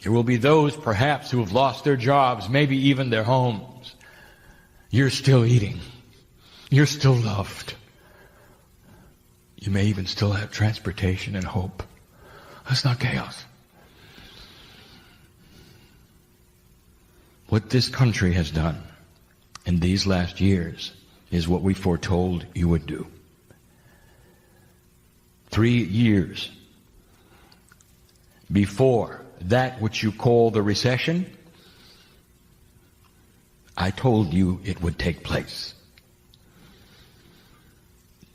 There will be those perhaps who have lost their jobs, maybe even their homes. You're still eating. You're still loved. You may even still have transportation and hope. That's not chaos. What this country has done in these last years is what we foretold you would do. 3 years before that which you call the recession, I told you it would take place.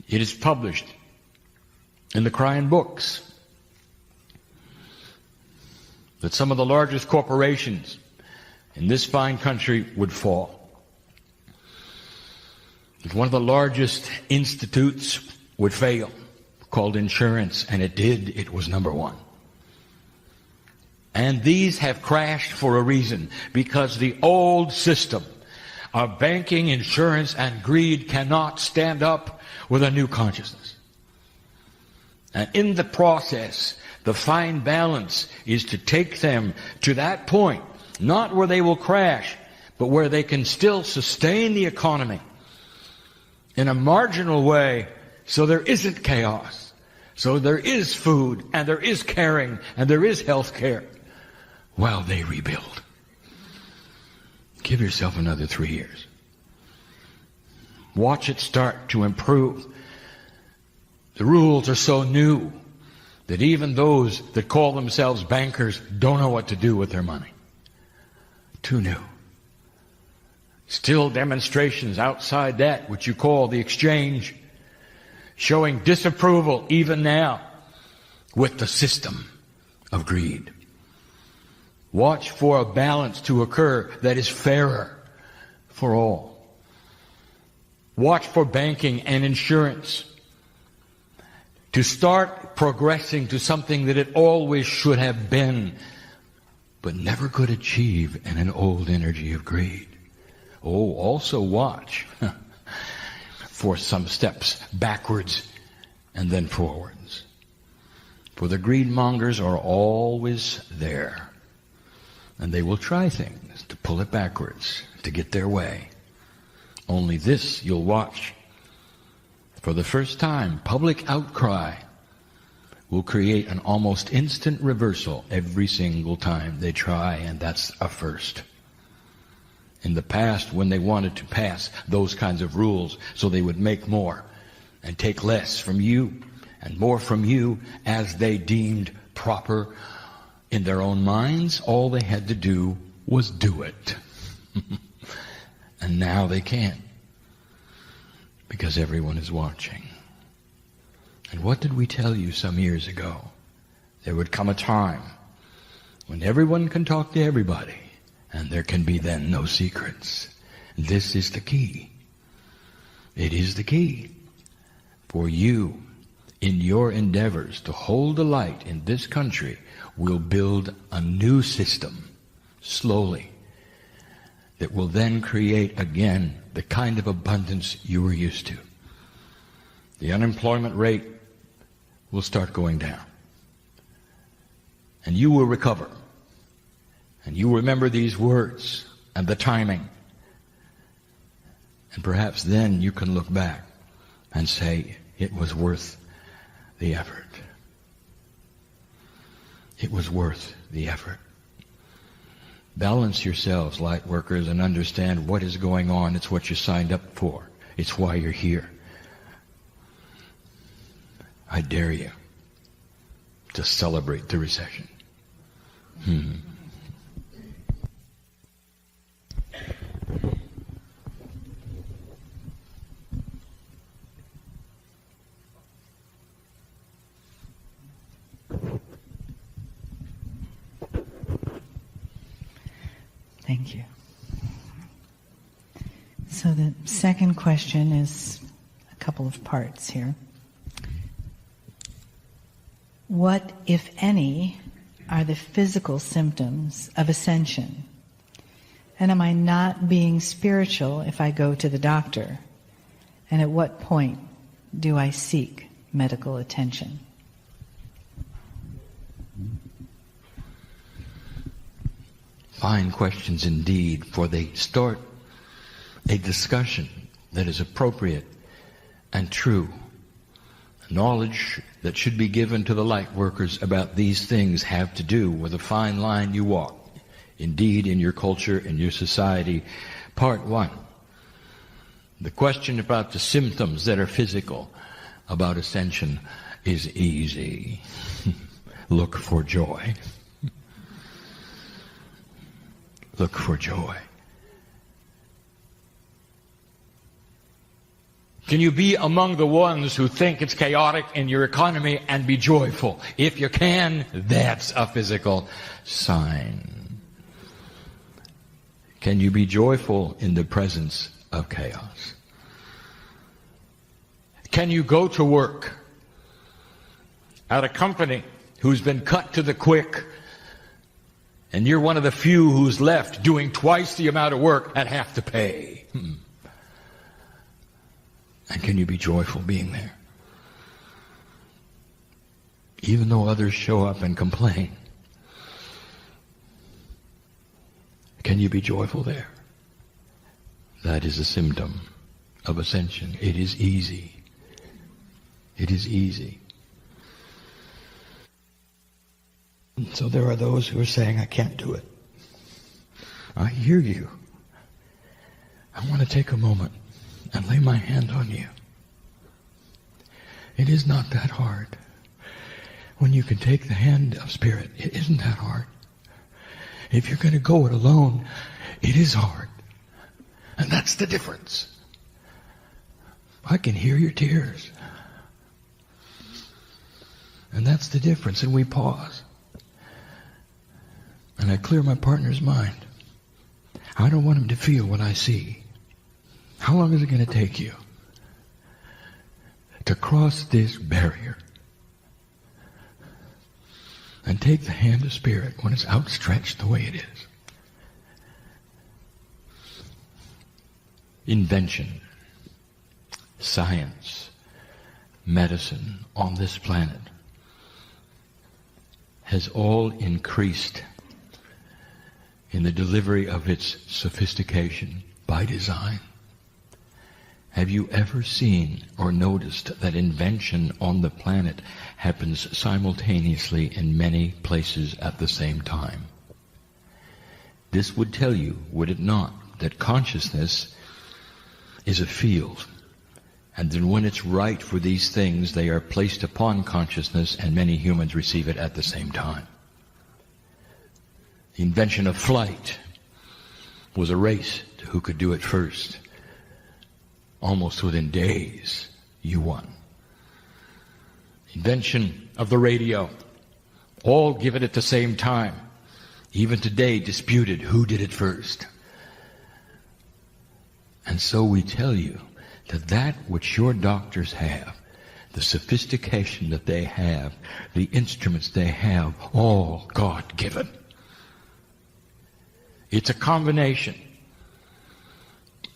It is published in the Kryon books that some of the largest corporations in this fine country would fall. That one of the largest institutes would fail, called insurance, and it did. It was number one. And these have crashed for a reason, because the old system of banking, insurance, and greed cannot stand up with a new consciousness. And in the process, the fine balance is to take them to that point, not where they will crash, but where they can still sustain the economy in a marginal way, so there isn't chaos. So there is food, and there is caring, and there is health care, while they rebuild. Give yourself another 3 years. Watch it start to improve. The rules are so new that even those that call themselves bankers don't know what to do with their money. Too new. Still demonstrations outside that which you call the exchange, showing disapproval even now with the system of greed. Watch for a balance to occur that is fairer for all. Watch for banking and insurance to start progressing to something that it always should have been, but never could achieve in an old energy of greed. Oh, also watch for some steps backwards and then forwards. For the greedmongers are always there. And they will try things to pull it backwards, to get their way. Only this you'll watch. For the first time, public outcry will create an almost instant reversal every single time they try, and that's a first. In the past, when they wanted to pass those kinds of rules so they would make more and take less from you and more from you as they deemed proper in their own minds, all they had to do was do it. And now they can't, because everyone is watching. And what did we tell you some years ago? There would come a time when everyone can talk to everybody, and there can be then no secrets. This is the key. It is the key for you in your endeavors to hold the light in this country. Will build a new system, slowly, that will then create again the kind of abundance you were used to. The unemployment rate will start going down. And you will recover. And you remember these words and the timing. And perhaps then you can look back and say, it was worth the effort. It was worth the effort. Balance yourselves, light workers, and understand what is going on. It's what you signed up for. It's why you're here. I dare you to celebrate the recession. Thank you. So the second question is a couple of parts here. What, if any, are the physical symptoms of ascension? And am I not being spiritual if I go to the doctor? And at what point do I seek medical attention? Fine questions indeed, for they start a discussion that is appropriate and true. Knowledge that should be given to the light workers about these things have to do with the fine line you walk, indeed, in your culture, in your society. Part 1. The question about the symptoms that are physical about ascension is easy. Look for joy. Look for joy. Can you be among the ones who think it's chaotic in your economy and be joyful? If you can, that's a physical sign. Can you be joyful in the presence of chaos? Can you go to work at a company who's been cut to the quick, and you're one of the few who's left doing twice the amount of work at half the pay? And can you be joyful being there? Even though others show up and complain, can you be joyful there? That is a symptom of ascension. It is easy. It is easy. So there are those who are saying, I can't do it. I hear you. I want to take a moment and lay my hand on you. It is not that hard. When you can take the hand of Spirit, it isn't that hard. If you're going to go it alone, it is hard. And that's the difference. I can hear your tears. And that's the difference. And we pause. And I clear my partner's mind. I don't want him to feel what I see. How long is it going to take you to cross this barrier and take the hand of Spirit when it's outstretched the way it is? Invention, science, medicine on this planet has all increased in the delivery of its sophistication by design. Have you ever seen or noticed that invention on the planet happens simultaneously in many places at the same time? This would tell you, would it not, that consciousness is a field, and then when it's right for these things, they are placed upon consciousness, and many humans receive it at the same time. The invention of flight was a race to who could do it first. Almost within days, you won. Invention of the radio, all given at the same time. Even today, disputed who did it first. And so we tell you that which your doctors have, the sophistication that they have, the instruments they have, all God-given. It's a combination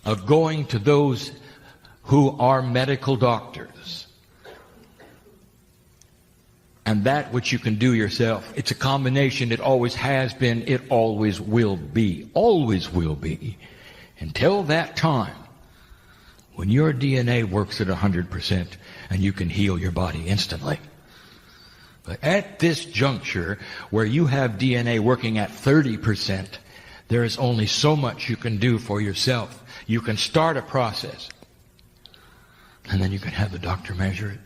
of going to those who are medical doctors, and that which you can do yourself. It's a combination. It always has been. It always will be. Always will be. Until that time when your DNA works at 100% and you can heal your body instantly. But at this juncture where you have DNA working at 30%, there is only so much you can do for yourself. You can start a process, and then you can have the doctor measure it.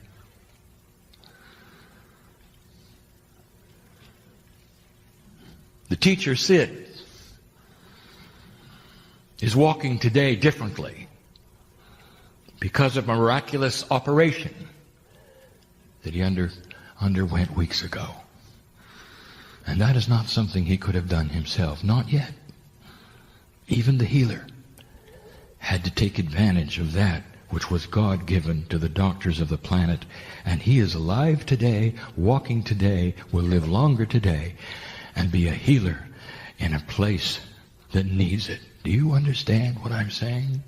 The teacher Sid is walking today differently because of a miraculous operation that he underwent weeks ago. And that is not something he could have done himself. Not yet. Even the healer had to take advantage of that which was God-given to the doctors of the planet. And he is alive today, walking today, will live longer today, and be a healer in a place that needs it. Do you understand what I'm saying?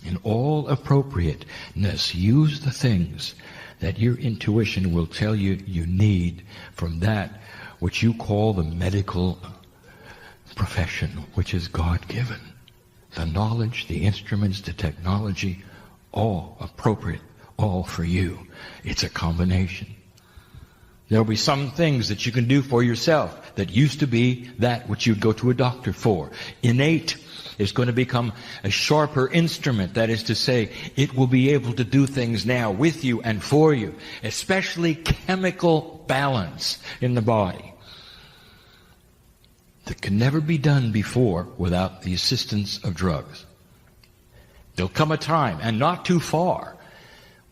In all appropriateness, use the things that your intuition will tell you you need from that which you call the medical profession which is God-given. The knowledge, the instruments, the technology, all appropriate, all for you. It's a combination. There'll be some things that you can do for yourself that used to be that which you'd go to a doctor for. Innate is going to become a sharper instrument. That is to say, it will be able to do things now with you and for you, especially chemical balance in the body that can never be done before without the assistance of drugs. There'll come a time, and not too far,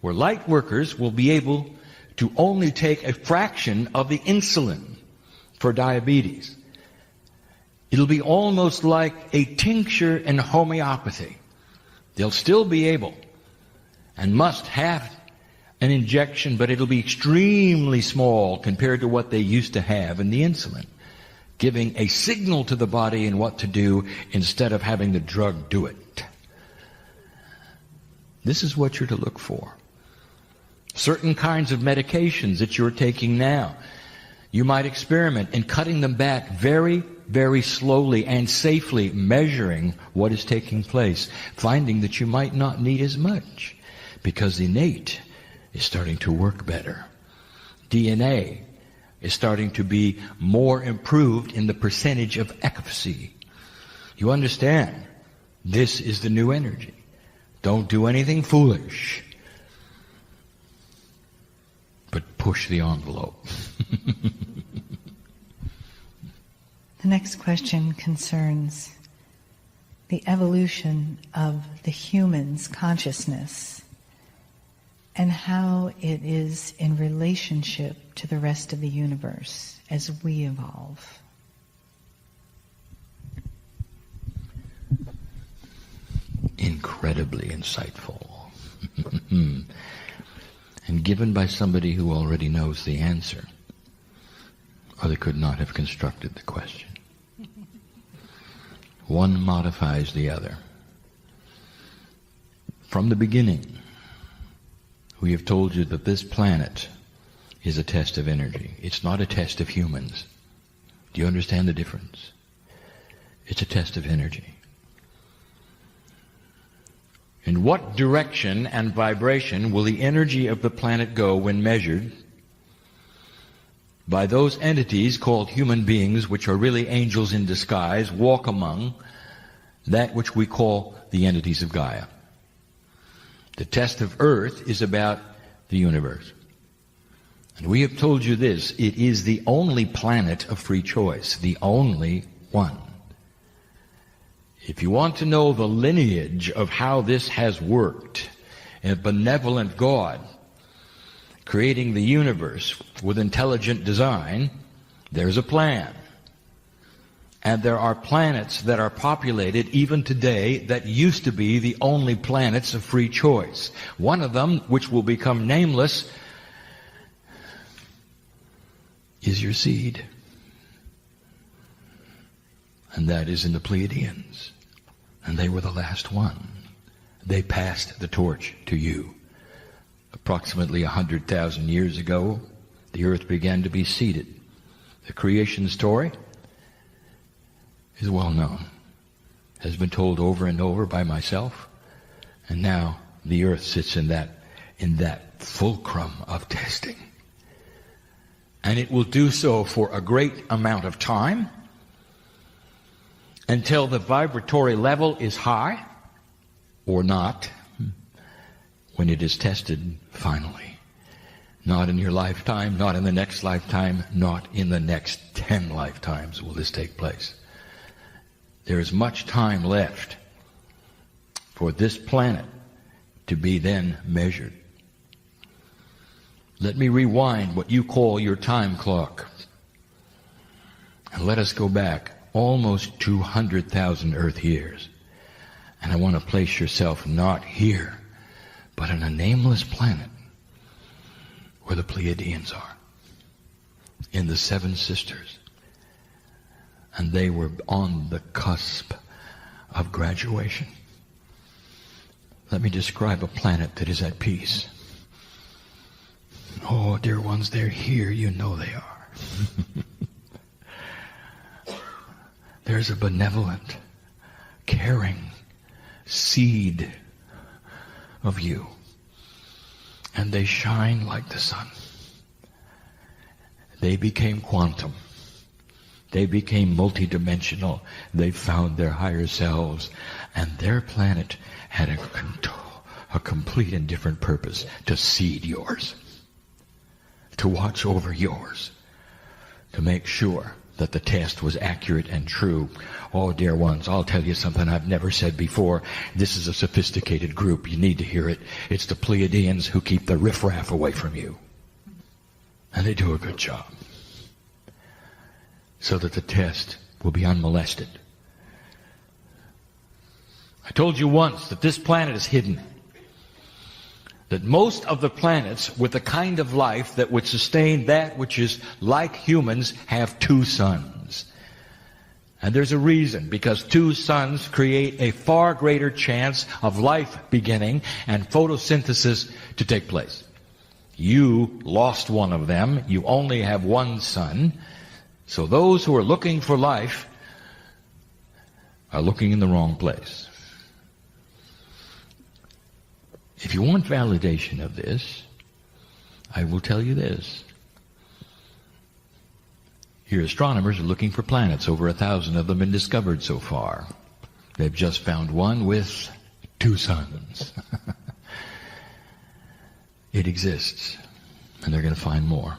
where light workers will be able to only take a fraction of the insulin for diabetes. It'll be almost like a tincture in homeopathy. They'll still be able and must have an injection, but it'll be extremely small compared to what they used to have in the insulin, giving a signal to the body in what to do instead of having the drug do it. This is what you're to look for. Certain kinds of medications that you're taking now, you might experiment in cutting them back very, very slowly and safely, measuring what is taking place, finding that you might not need as much because the innate is starting to work better. DNA is starting to be more improved in the percentage of efficacy. You understand? This is the new energy. Don't do anything foolish, but push the envelope. The next question concerns the evolution of the human's consciousness and how it is in relationship to the rest of the universe as we evolve. Incredibly insightful. And given by somebody who already knows the answer, or they could not have constructed the question. One modifies the other. From the beginning, we have told you that this planet is a test of energy. It's not a test of humans. Do you understand the difference? It's a test of energy. In what direction and vibration will the energy of the planet go when measured by those entities called human beings, which are really angels in disguise, walk among that which we call the entities of Gaia? The test of Earth is about the universe. And we have told you this, it is the only planet of free choice, the only one. If you want to know the lineage of how this has worked, a benevolent God creating the universe with intelligent design, there's a plan. And there are planets that are populated even today that used to be the only planets of free choice. One of them, which will become nameless, is your seed. And that is in the Pleiadians. And they were the last one. They passed the torch to you. Approximately 100,000 years ago, the earth began to be seeded. The creation story is well known, has been told over and over by myself, and now the earth sits in that fulcrum of testing. And it will do so for a great amount of time, until the vibratory level is high, or not, when it is tested finally. Not in your lifetime, not in the next lifetime, not in the next 10 lifetimes will this take place. There is much time left for this planet to be then measured. Let me rewind what you call your time clock, and let us go back almost 200,000 Earth years. And I want to place yourself not here, but on a nameless planet where the Pleiadians are, in the Seven Sisters. And they were on the cusp of graduation. Let me describe a planet that is at peace. Oh, dear ones, they're here. You know they are. there's a benevolent, caring seed of you. And they shine like the sun. They became quantum. They became multidimensional. They found their higher selves. And their planet had a complete and different purpose: to seed yours, to watch over yours, to make sure that the test was accurate and true. Oh, dear ones, I'll tell you something I've never said before. This is a sophisticated group. You need to hear it. It's the Pleiadians who keep the riffraff away from you. And they do a good job, so that the test will be unmolested. I told you once that this planet is hidden. That most of the planets with the kind of life that would sustain that which is like humans have two suns. And there's a reason, because two suns create a far greater chance of life beginning and photosynthesis to take place. You lost one of them. You only have one sun. So those who are looking for life are looking in the wrong place. If you want validation of this, I will tell you this. Your astronomers are looking for planets. Over 1,000 of them have been discovered so far. They've just found one with two suns. It exists, and they're going to find more.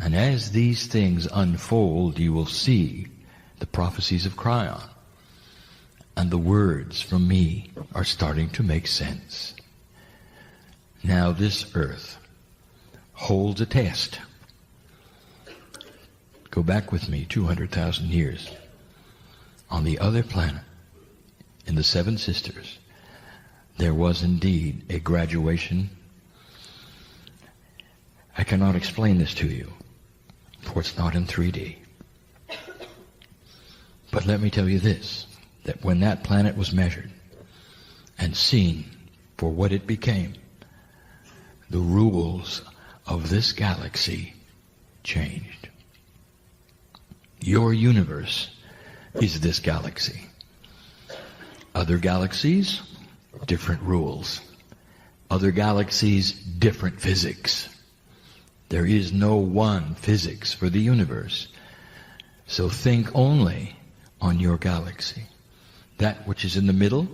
And as these things unfold, you will see the prophecies of Kryon. And the words from me are starting to make sense. Now this earth holds a test. Go back with me 200,000 years. On the other planet, in the Seven Sisters, there was indeed a graduation. I cannot explain this to you, for it's not in 3D. But let me tell you this, that when that planet was measured and seen for what it became, the rules of this galaxy changed. Your universe is this galaxy. Other galaxies, different rules. Other galaxies, different physics. There is no one physics for the universe. So think only on your galaxy. That which is in the middle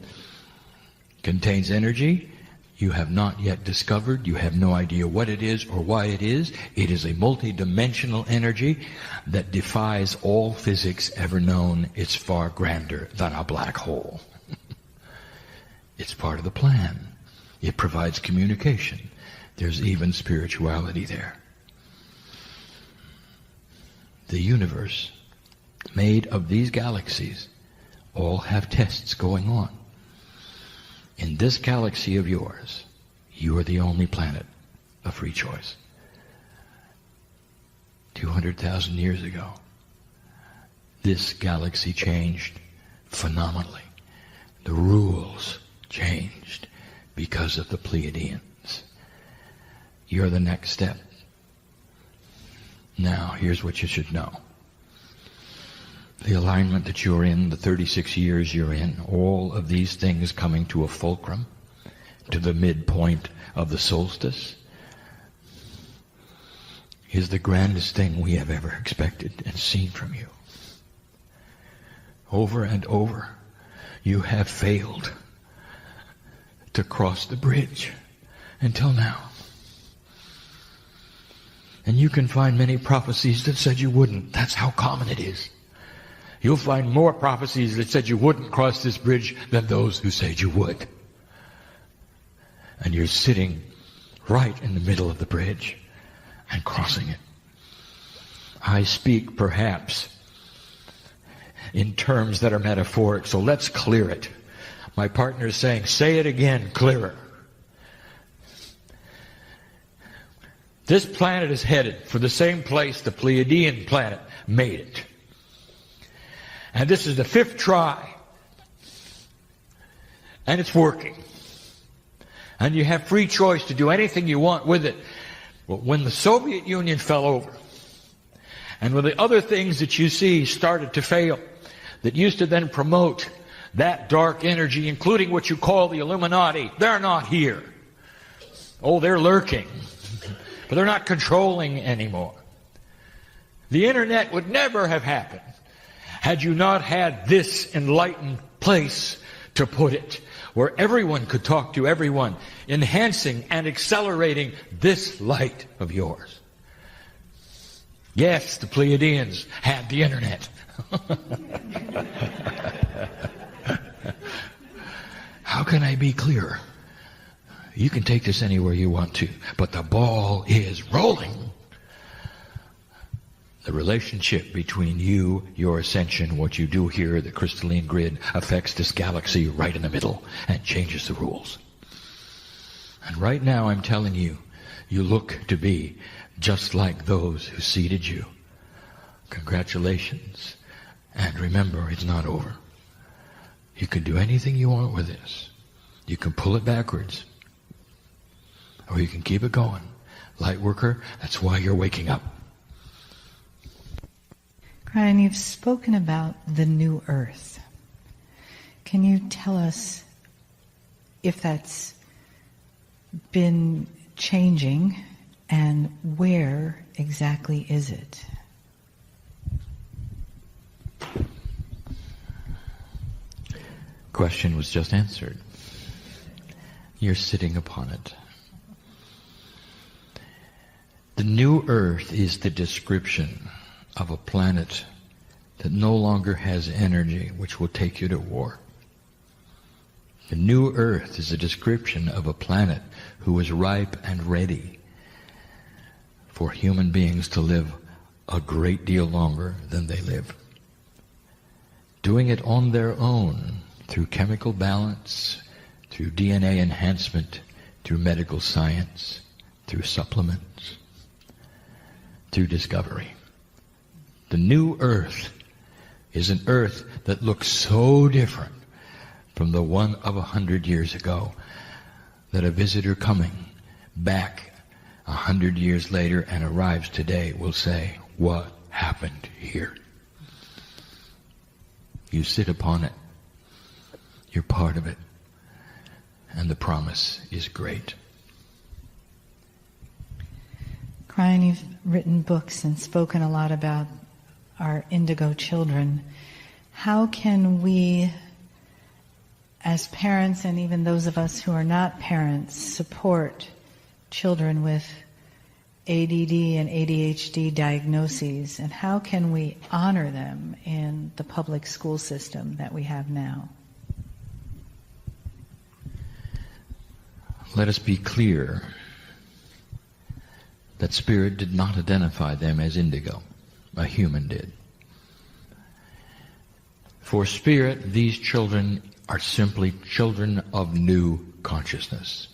contains energy you have not yet discovered. You have no idea what it is or why it is. It is a multi-dimensional energy that defies all physics ever known. It's far grander than a black hole. It's part of the plan. It provides communication. There's even spirituality there. The universe, made of these galaxies, all have tests going on. In this galaxy of yours, you are the only planet of free choice. 200,000 years ago, this galaxy changed phenomenally. The rules changed because of the Pleiadians. You're the next step. Now, here's what you should know. The alignment that you're in, the 36 years you're in, all of these things coming to a fulcrum, to the midpoint of the solstice, is the grandest thing we have ever expected and seen from you. Over and over, you have failed to cross the bridge until now. And you can find many prophecies that said you wouldn't. That's how common it is. You'll find more prophecies that said you wouldn't cross this bridge than those who said you would. And you're sitting right in the middle of the bridge and crossing it. I speak perhaps in terms that are metaphoric, so let's clear it. My partner is saying, say it again, clearer. This planet is headed for the same place the Pleiadian planet made it. And this is the 5th try. And it's working. And you have free choice to do anything you want with it. But when the Soviet Union fell over, And when the other things that you see started to fail, that used to then promote that dark energy, including what you call the Illuminati, they're not here. Oh, they're lurking. But they're not controlling anymore. The internet would never have happened had you not had this enlightened place to put it, where everyone could talk to everyone, enhancing and accelerating this light of yours. Yes, the Pleiadians had the internet. How can I be clearer? You can take this anywhere you want to, but the ball is rolling. The relationship between you, your ascension, what you do here, the crystalline grid, affects this galaxy right in the middle and changes the rules. And right now I'm telling you, you look to be just like those who seeded you. Congratulations. And remember, it's not over. You can do anything you want with this. You can pull it backwards. Or you can keep it going. Light worker, that's why you're waking up. Kryon, you've spoken about the new earth. Can you tell us if that's been changing and where exactly is it? Question was just answered. You're sitting upon it. The new earth is the description of a planet that no longer has energy which will take you to war. The new earth is a description of a planet who is ripe and ready for human beings to live a great deal longer than they live. Doing it on their own through chemical balance, through DNA enhancement, through medical science, through supplements, through discovery. The new earth is an earth that looks so different from the one of 100 years ago that a visitor coming back 100 years later and arrives today will say, "What happened here?" You sit upon it. You're part of it. And the promise is great. Kryon, you've written books and spoken a lot about our indigo children. How can we, as parents and even those of us who are not parents, support children with ADD and ADHD diagnoses, and how can we honor them in the public school system that we have now? Let us be clear that Spirit did not identify them as indigo. A human did. For Spirit, these children are simply children of new consciousness.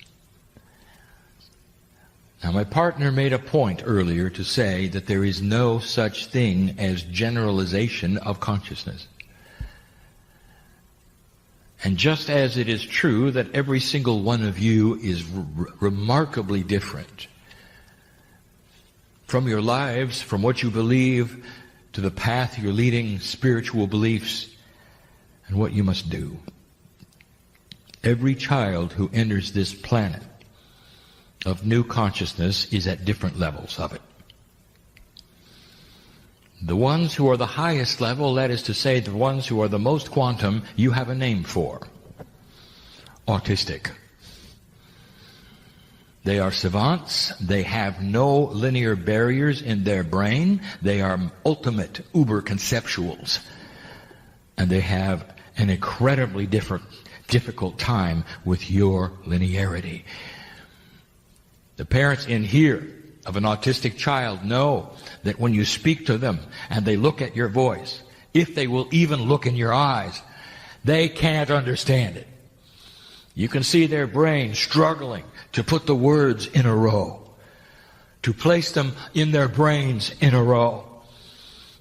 Now, my partner made a point earlier to say that there is no such thing as generalization of consciousness. And just as it is true that every single one of you is remarkably different from your lives, from what you believe, to the path you're leading, spiritual beliefs, and what you must do. Every child who enters this planet of new consciousness is at different levels of it. The ones who are the highest level, that is to say, the ones who are the most quantum, you have a name for. Autistic. They are savants. They have no linear barriers in their brain. They are ultimate uber conceptuals. And they have an incredibly difficult time with your linearity. The parents in here of an autistic child know that when you speak to them and they look at your voice, if they will even look in your eyes, they can't understand it. You can see their brain struggling to put the words in a row, to place them in their brains in a row.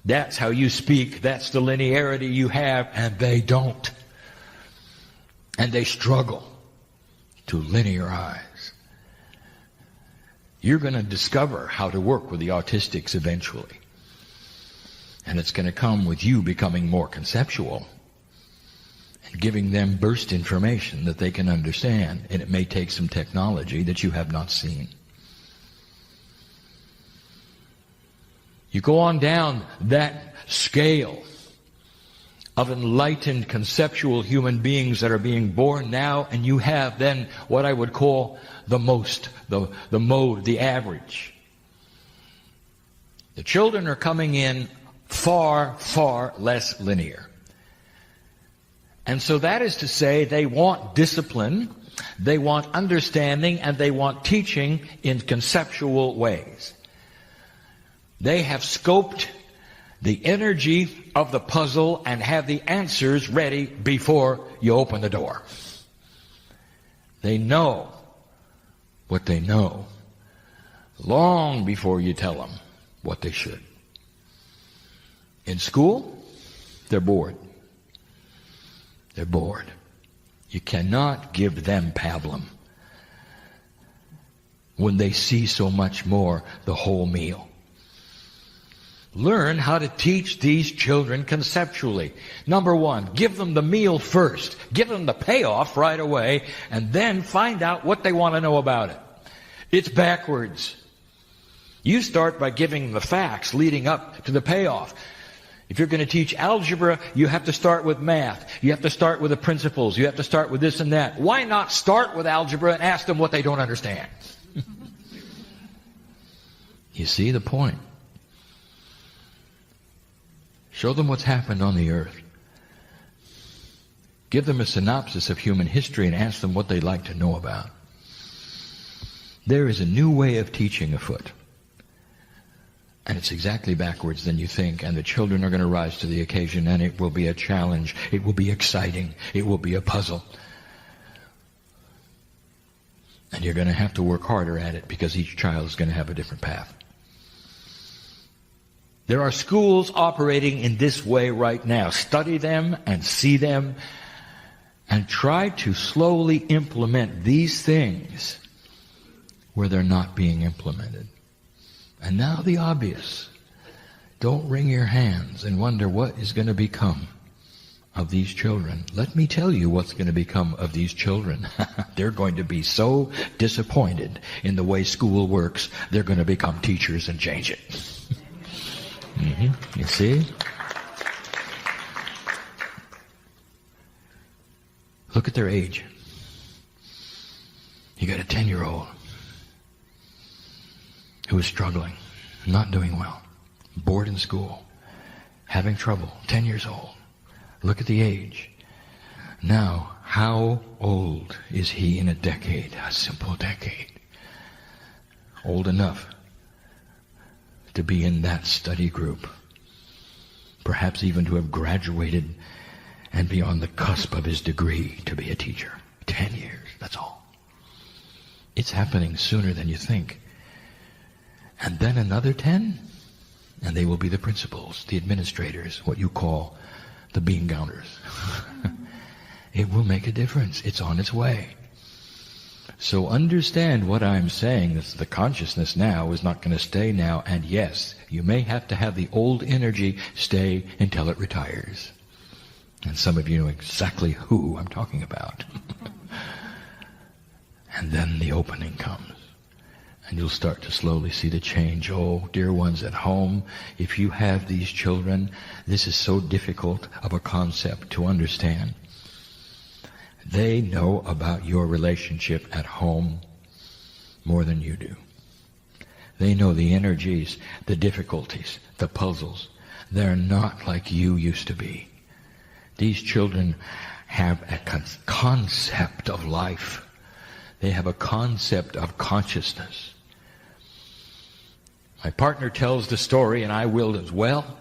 That's how you speak. That's the linearity you have, and they don't. And they struggle to linearize. You're going to discover how to work with the autistics eventually. And it's going to come with you becoming more conceptual and giving them burst information that they can understand. And it may take some technology that you have not seen. You go on down that scale of enlightened conceptual human beings that are being born now, and you have then what I would call the mode, the average. The children are coming in far, far less linear. And so that is to say, they want discipline, they want understanding, and they want teaching in conceptual ways. They have scoped the energy of the puzzle and have the answers ready before you open the door. They know what they know long before you tell them what they should. In school, they're bored. They're bored. You cannot give them pablum when they see so much more the whole meal. Learn how to teach these children conceptually. Number one, give them the meal first. Give them the payoff right away, and then find out what they want to know about it. It's backwards. You start by giving them the facts leading up to the payoff. If you're going to teach algebra, you have to start with math. You have to start with the principles. You have to start with this and that. Why not start with algebra and ask them what they don't understand? You see the point? Show them what's happened on the earth. Give them a synopsis of human history and ask them what they'd like to know about. There is a new way of teaching afoot. And it's exactly backwards than you think. And the children are going to rise to the occasion, and it will be a challenge. It will be exciting. It will be a puzzle. And you're going to have to work harder at it because each child is going to have a different path. There are schools operating in this way right now. Study them and see them and try to slowly implement these things where they're not being implemented. And now the obvious. Don't wring your hands and wonder what is going to become of these children. Let me tell you what's going to become of these children. They're going to be so disappointed in the way school works, they're going to become teachers and change it. You see? Look at their age. You got a 10-year-old who is struggling, not doing well, bored in school, having trouble, 10 years old. Look at the age. Now, how old is he in a decade? A simple decade. Old enough to be in that study group. Perhaps even to have graduated and be on the cusp of his degree to be a teacher. 10 years, that's all. It's happening sooner than you think. And then another 10, and they will be the principals, the administrators, what you call the bean counters. It will make a difference. It's on its way. So understand what I'm saying. That the consciousness now is not going to stay now. And yes, you may have to have the old energy stay until it retires. And some of you know exactly who I'm talking about. And then the opening comes. And you'll start to slowly see the change. Oh, dear ones at home, if you have these children, this is so difficult of a concept to understand. They know about your relationship at home more than you do. They know the energies, the difficulties, the puzzles. They're not like you used to be. These children have a concept of life. They have a concept of consciousness. My partner tells the story, and I will as well,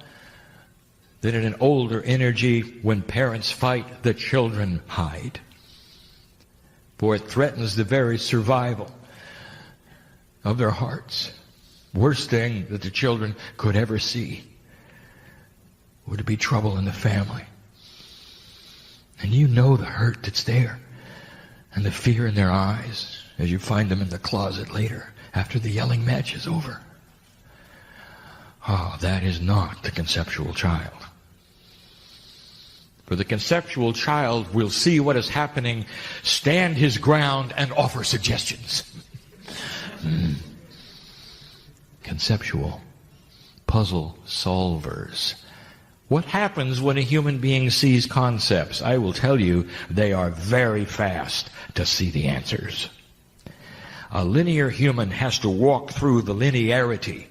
that in an older energy, when parents fight, the children hide. For it threatens the very survival of their hearts. Worst thing that the children could ever see would be trouble in the family. And you know the hurt that's there and the fear in their eyes as you find them in the closet later after the yelling match is over. That is not the conceptual child. For the conceptual child will see what is happening, stand his ground, and offer suggestions. Conceptual puzzle solvers. What happens when a human being sees concepts? I will tell you, they are very fast to see the answers. A linear human has to walk through the linearity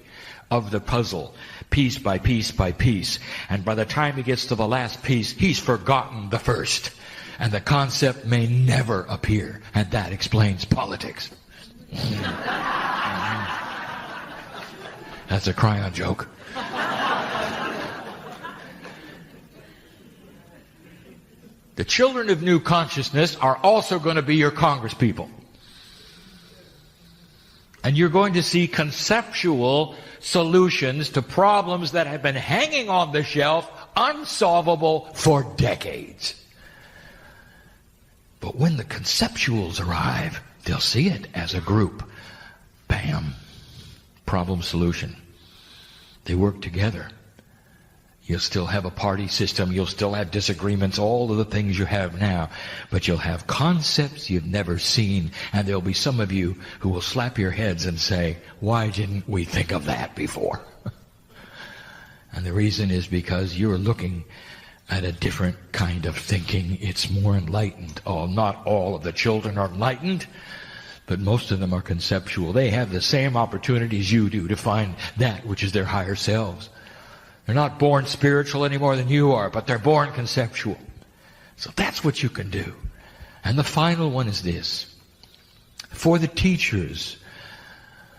of the puzzle, piece by piece by piece. And by the time he gets to the last piece, he's forgotten the first. And the concept may never appear. And that explains politics. That's a Kryon joke. The children of new consciousness are also going to be your congresspeople. And you're going to see conceptual solutions to problems that have been hanging on the shelf, unsolvable for decades. But when the conceptuals arrive, they'll see it as a group. Bam. Problem solution. They work together. You'll still have a party system. You'll still have disagreements, all of the things you have now. But you'll have concepts you've never seen. And there'll be some of you who will slap your heads and say, why didn't we think of that before? And the reason is because you're looking at a different kind of thinking. It's more enlightened. Oh, not all of the children are enlightened, but most of them are conceptual. They have the same opportunities you do to find that which is their higher selves. They're not born spiritual any more than you are, but they're born conceptual. So that's what you can do. And the final one is this. For the teachers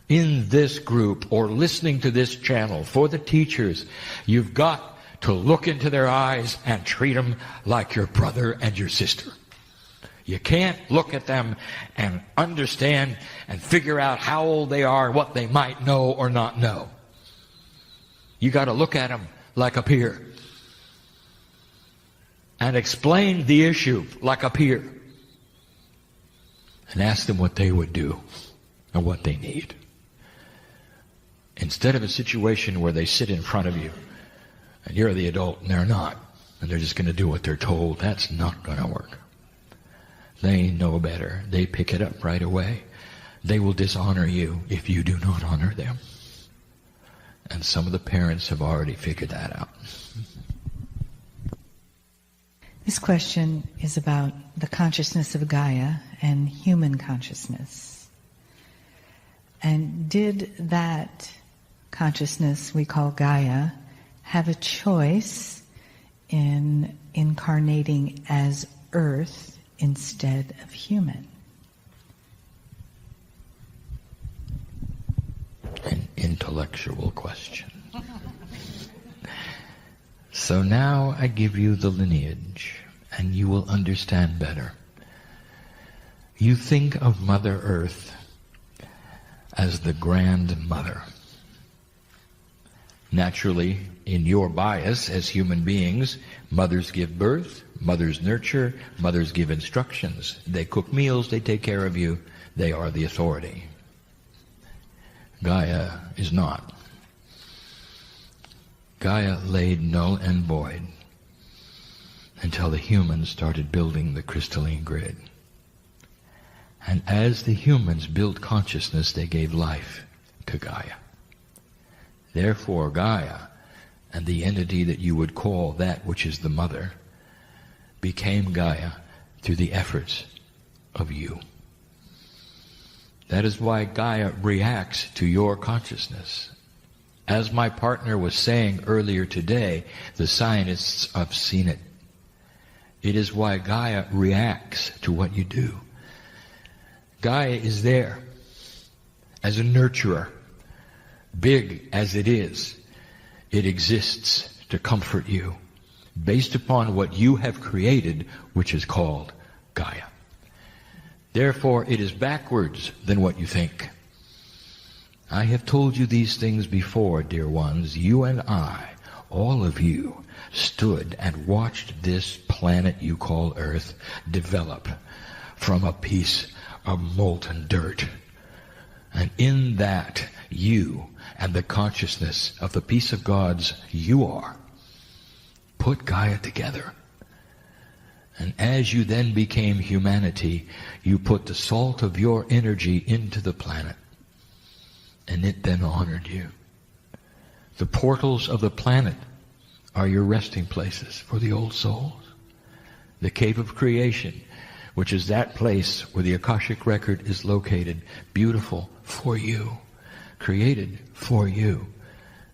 in this group or listening to this channel, for the teachers, you've got to look into their eyes and treat them like your brother and your sister. You can't look at them and understand and figure out how old they are, what they might know or not know. You got to look at them like a peer and explain the issue like a peer and ask them what they would do and what they need. Instead of a situation where they sit in front of you and you're the adult and they're not, and they're just going to do what they're told. That's not going to work. They know better. They pick it up right away. They will dishonor you if you do not honor them. And some of the parents have already figured that out. This question is about the consciousness of Gaia and human consciousness. And did that consciousness we call Gaia have a choice in incarnating as Earth instead of human? An intellectual question. So now I give you the lineage, and you will understand better. You think of Mother Earth as the grandmother. Naturally, in your bias as human beings, mothers give birth, mothers nurture, mothers give instructions. They cook meals, they take care of you, they are the authority. Gaia is not. Gaia laid null and void until the humans started building the crystalline grid. And as the humans built consciousness, they gave life to Gaia. Therefore, Gaia, and the entity that you would call that which is the mother, became Gaia through the efforts of you. That is why Gaia reacts to your consciousness. As my partner was saying earlier today, the scientists have seen it. It is why Gaia reacts to what you do. Gaia is there as a nurturer. Big as it is, it exists to comfort you based upon what you have created, which is called Gaia. Therefore, it is backwards than what you think. I have told you these things before, dear ones. You and I, all of you, stood and watched this planet you call Earth develop from a piece of molten dirt And in that, you and the consciousness of the peace of God's you are, put Gaia together. And as you then became humanity, you put the salt of your energy into the planet. And it then honored you. The portals of the planet are your resting places for the old souls. The cave of creation, which is that place where the Akashic record is located, beautiful for you, created for you.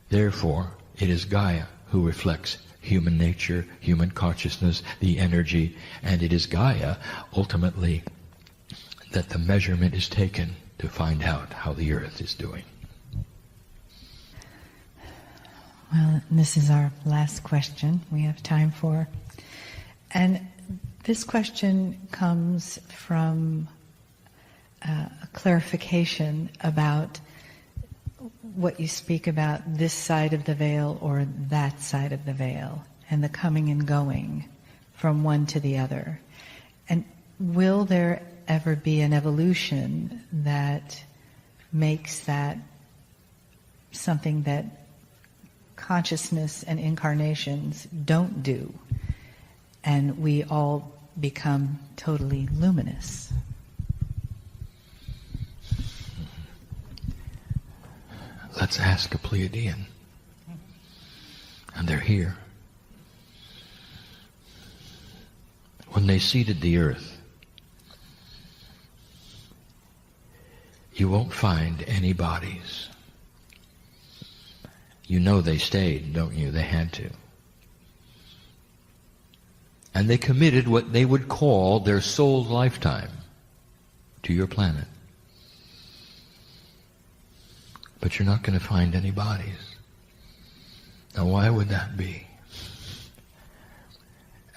Therefore, it is Gaia who reflects human nature, human consciousness, the energy, and it is Gaia, ultimately, that the measurement is taken to find out how the earth is doing. Well, this is our last question we have time for. And this question comes from a clarification about what you speak about, this side of the veil or that side of the veil, and the coming and going from one to the other. And will there ever be an evolution that makes that something that consciousness and incarnations don't do, and we all become totally luminous? Let's ask a Pleiadian. And they're here. When they seeded the earth, you won't find any bodies. You know they stayed, don't you? They had to. And they committed what they would call their soul lifetime to your planet. But you're not going to find any bodies. Now why would that be?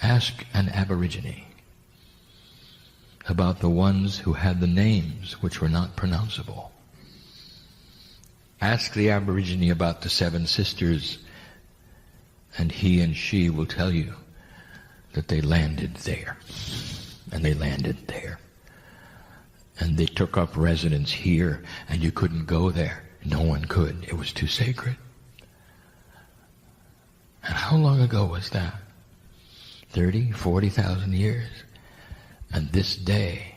Ask an Aborigine about the ones who had the names which were not pronounceable. Ask the Aborigine about the 7 sisters, and he and she will tell you that they landed there, and they landed there. And they took up residence here, and you couldn't go there. No one could. It was too sacred. And how long ago was that? 30, 40,000 years. And this day,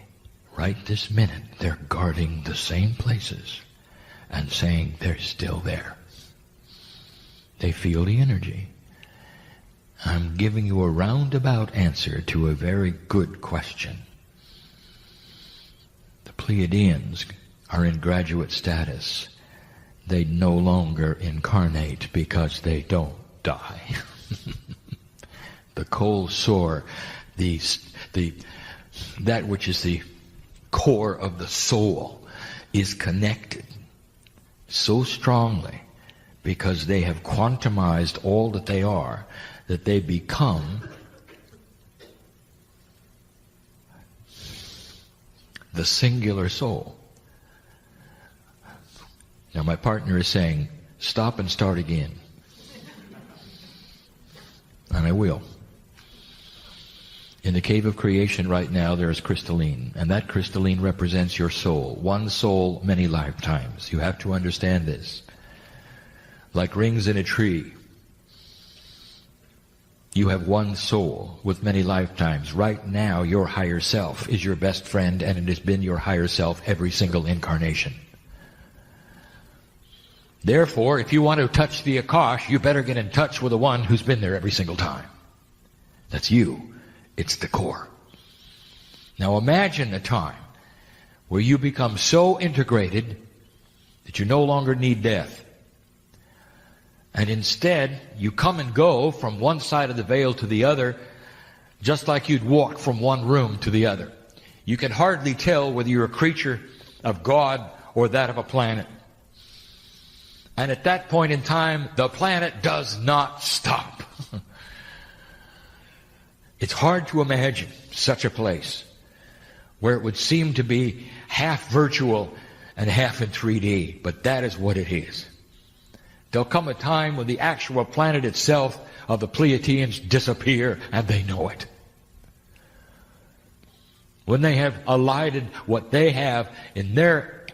right this minute, they're guarding the same places and saying they're still there. They feel the energy. I'm giving you a roundabout answer to a very good question. The Pleiadians are in graduate status. They no longer incarnate because they don't die. The cold sore, that which is the core of the soul, is connected so strongly because they have quantumized all that they are, that they become the singular soul. Now my partner is saying, stop and start again. And I will. In the cave of creation right now there is crystalline, and that crystalline represents your soul. One soul, many lifetimes. You have to understand this. Like rings in a tree, you have one soul with many lifetimes. Right now your higher self is your best friend, and it has been your higher self every single incarnation. Therefore, if you want to touch the Akash, you better get in touch with the one who's been there every single time. That's you. It's the core. Now imagine a time where you become so integrated that you no longer need death. And instead, you come and go from one side of the veil to the other, just like you'd walk from one room to the other. You can hardly tell whether you're a creature of God or that of a planet. And at that point in time, the planet does not stop. It's hard to imagine such a place where it would seem to be half virtual and half in 3D, but that is what it is. There'll come a time when the actual planet itself of the Pleiadians disappear, and they know it. When they have elided what they have in their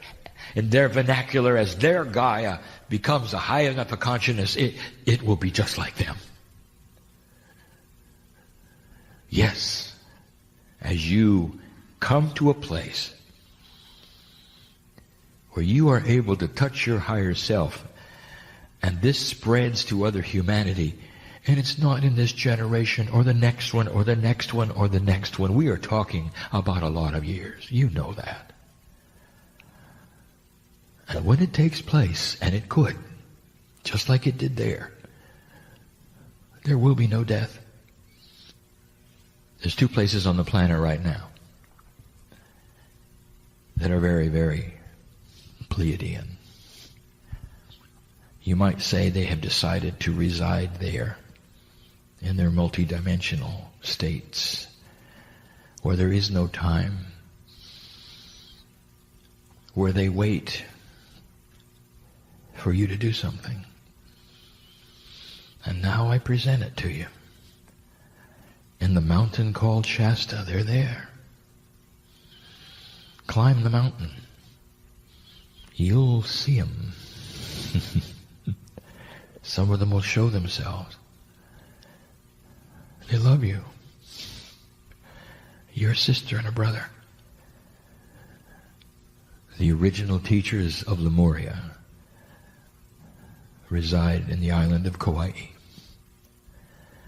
in their vernacular, as their Gaia becomes a high enough a consciousness, it will be just like them. Yes, as you come to a place where you are able to touch your higher self, and this spreads to other humanity, and it's not in this generation or the next one or the next one or the next one. We are talking about a lot of years. You know that. And when it takes place, and it could, just like it did there will be no death. There's 2 places on the planet right now that are very, very Pleiadian. You might say they have decided to reside there in their multidimensional states where there is no time, where they wait for you to do something. And now I present it to you. In the mountain called Shasta, they're there. Climb the mountain. You'll see them. Some of them will show themselves. They love you. You're a sister and a brother. The original teachers of Lemuria reside in the island of Kauai.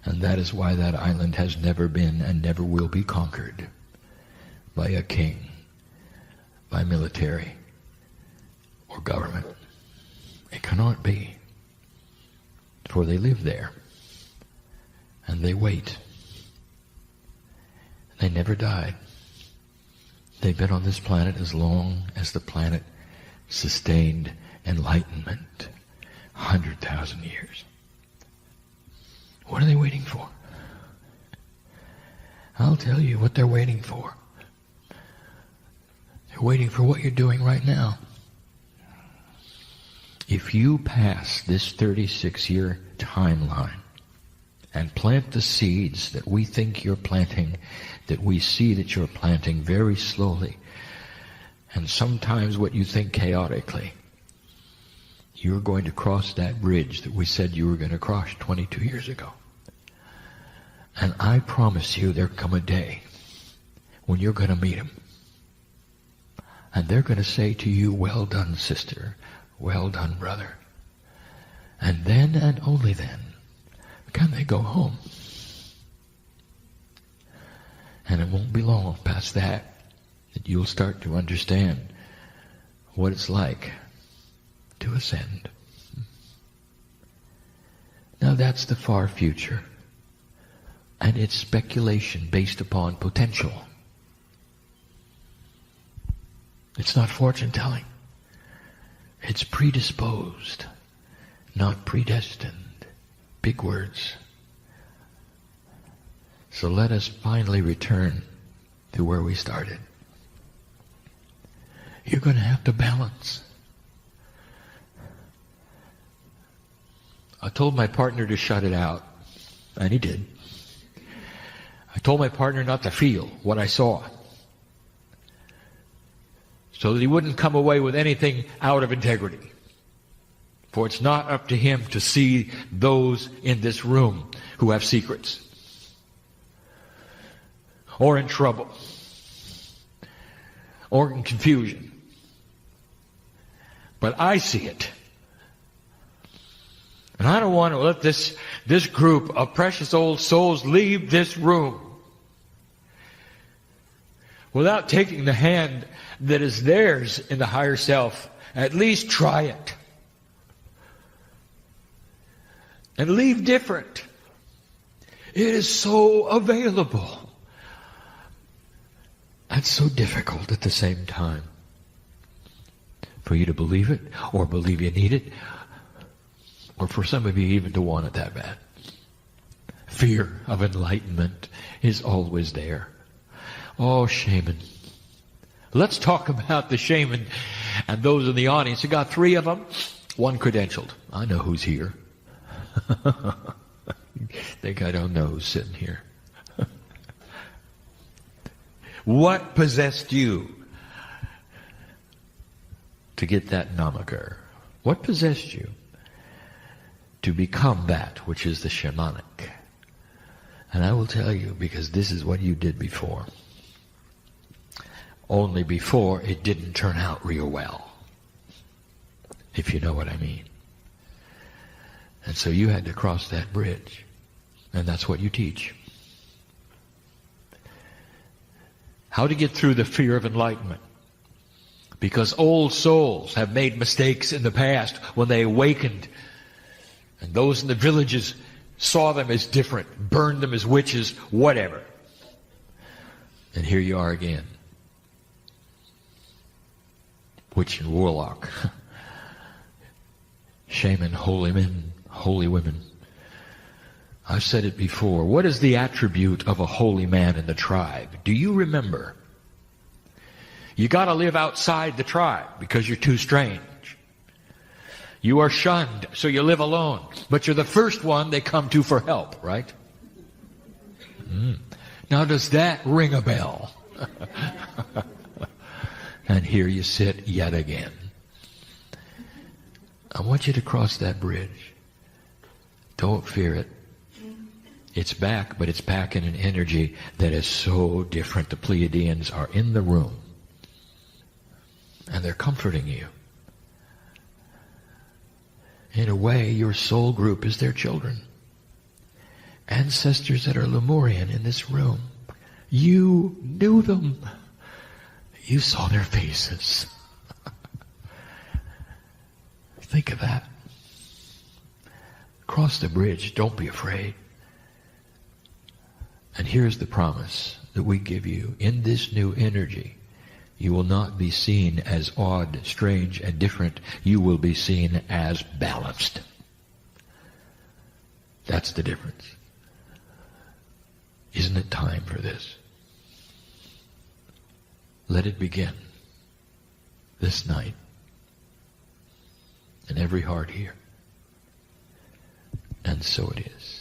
And that is why that island has never been and never will be conquered by a king, by military, or government. It cannot be. For they live there. And they wait. They never died. They've been on this planet as long as the planet sustained enlightenment. 100,000 years. What are they waiting for? I'll tell you what they're waiting for. They're waiting for what you're doing right now. If you pass this 36-year timeline and plant the seeds that we think you're planting, that we see that you're planting very slowly, and sometimes what you think chaotically, you're going to cross that bridge that we said you were going to cross 22 years ago. And I promise you there'll come a day when you're going to meet them. And they're going to say to you, well done, sister. Well done, brother. And then and only then can they go home. And it won't be long past that you'll start to understand what it's like to ascend. Now that's the far future. And it's speculation based upon potential. It's not fortune telling. It's predisposed, not predestined. Big words. So let us finally return to where we started. You're going to have to balance. I told my partner to shut it out, and he did. I told my partner not to feel what I saw, so that he wouldn't come away with anything out of integrity. For it's not up to him to see those in this room who have secrets, or in trouble, or in confusion. But I see it. And I don't want to let this group of precious old souls leave this room without taking the hand that is theirs in the higher self. At least try it. And leave different. It is so available. And so difficult at the same time. For you to believe it, or believe you need it, or for some of you even to want it that bad. Fear of enlightenment is always there. Oh, shaman. Let's talk about the shaman and those in the audience. You got 3 of them, 1 credentialed. I know who's here. Think I don't know who's sitting here. What possessed you to get that namagar? What possessed you to become that which is the shamanic? And I will tell you, because this is what you did before. Only before it didn't turn out real well, if you know what I mean. And so you had to cross that bridge. And that's what you teach. How to get through the fear of enlightenment. Because old souls have made mistakes in the past when they awakened. And those in the villages saw them as different, burned them as witches, whatever. And here you are again. Witch and warlock. Shaman, holy men, holy women. I've said it before. What is the attribute of a holy man in the tribe? Do you remember? You got to live outside the tribe because you're too strange. You are shunned, so you live alone. But you're the first one they come to for help, right? Now does that ring a bell? And here you sit yet again. I want you to cross that bridge. Don't fear it. It's back, but it's back in an energy that is so different. The Pleiadians are in the room. And they're comforting you. In a way, your soul group is their children. Ancestors that are Lemurian in this room. You knew them. You saw their faces. Think of that. Cross the bridge. Don't be afraid. And here's the promise that we give you. In this new energy, you will not be seen as odd, strange, and different. You will be seen as balanced. That's the difference. Isn't it time for this? Let it begin this night in every heart here. And so it is.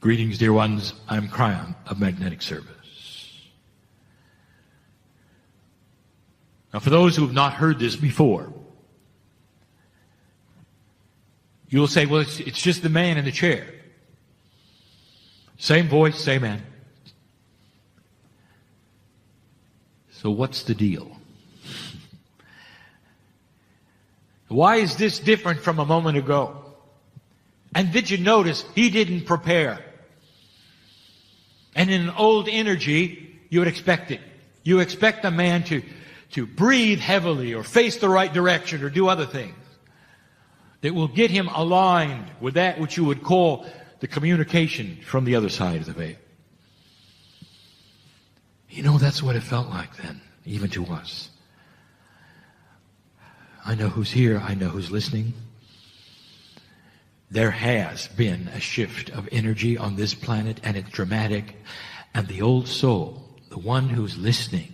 Greetings, dear ones. I'm Kryon of Magnetic Service. Now, for those who have not heard this before, you'll say, well, it's just the man in the chair. Same voice, same man. So what's the deal? Why is this different from a moment ago? And did you notice he didn't prepare? And in an old energy, you would expect it. You expect a man to breathe heavily or face the right direction or do other things that will get him aligned with that which you would call the communication from the other side of the veil. You know, that's what it felt like then, even to us. I know who's here. I know who's listening. There has been a shift of energy on this planet, and it's dramatic. And the old soul, the one who's listening,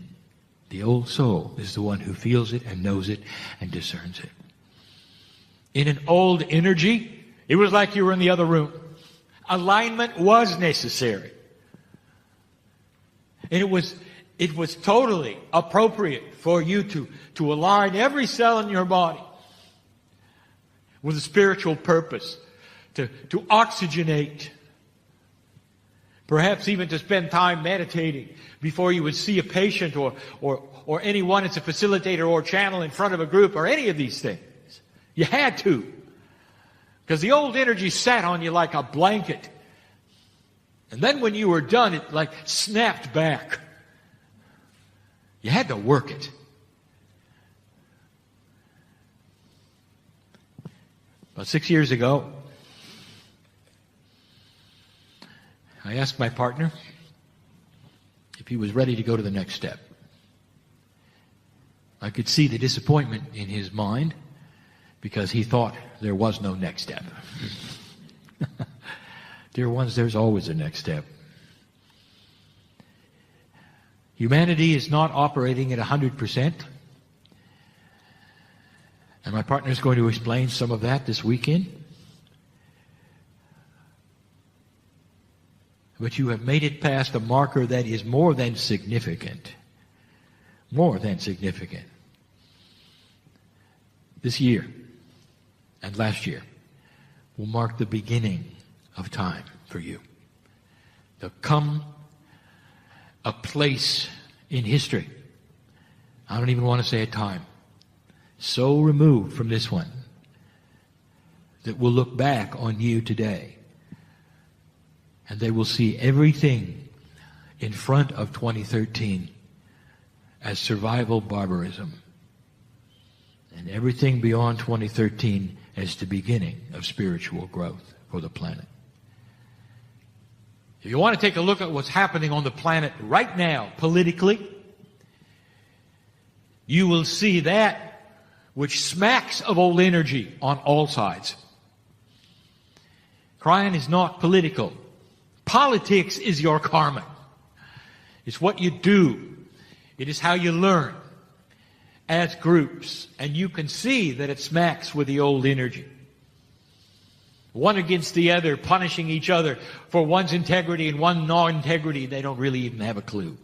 the old soul is the one who feels it and knows it and discerns it. In an old energy, it was like you were in the other room. Alignment was necessary. And it was totally appropriate for you to align every cell in your body with a spiritual purpose, to oxygenate, perhaps even to spend time meditating before you would see a patient or anyone as a facilitator or channel in front of a group or any of these things. You had to. Because the old energy sat on you like a blanket. And then when you were done, it like snapped back. You had to work it. About 6 years ago, I asked my partner if he was ready to go to the next step. I could see the disappointment in his mind because he thought there was no next step. Dear ones, there's always a next step. Humanity is not operating at 100%. And my partner is going to explain some of that this weekend. But you have made it past a marker that is more than significant. More than significant. This year and last year will mark the beginning of time for you. There'll come a place in history, I don't even want to say a time, so removed from this one that will look back on you today and they will see everything in front of 2013 as survival barbarism and everything beyond 2013 as the beginning of spiritual growth for the planet. If you want to take a look at what's happening on the planet right now, politically, you will see that which smacks of old energy on all sides. Kryon is not political. Politics is your karma. It's what you do. It is how you learn as groups. And you can see that it smacks with the old energy. One against the other, punishing each other for one's integrity and one non-integrity. They don't really even have a clue.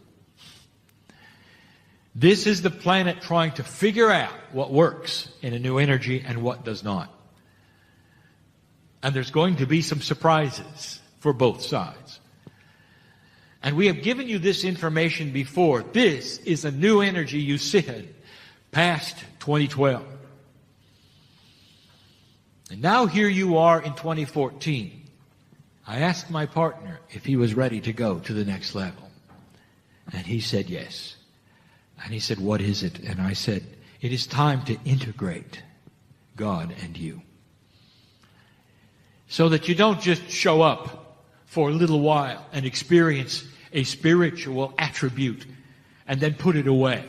This is the planet trying to figure out what works in a new energy and what does not. And there's going to be some surprises for both sides. And we have given you this information before. This is a new energy you sit in past 2012. And now here you are in 2014. I asked my partner if he was ready to go to the next level. And he said yes. And he said, what is it? And I said, it is time to integrate God and you. So that you don't just show up for a little while and experience a spiritual attribute and then put it away.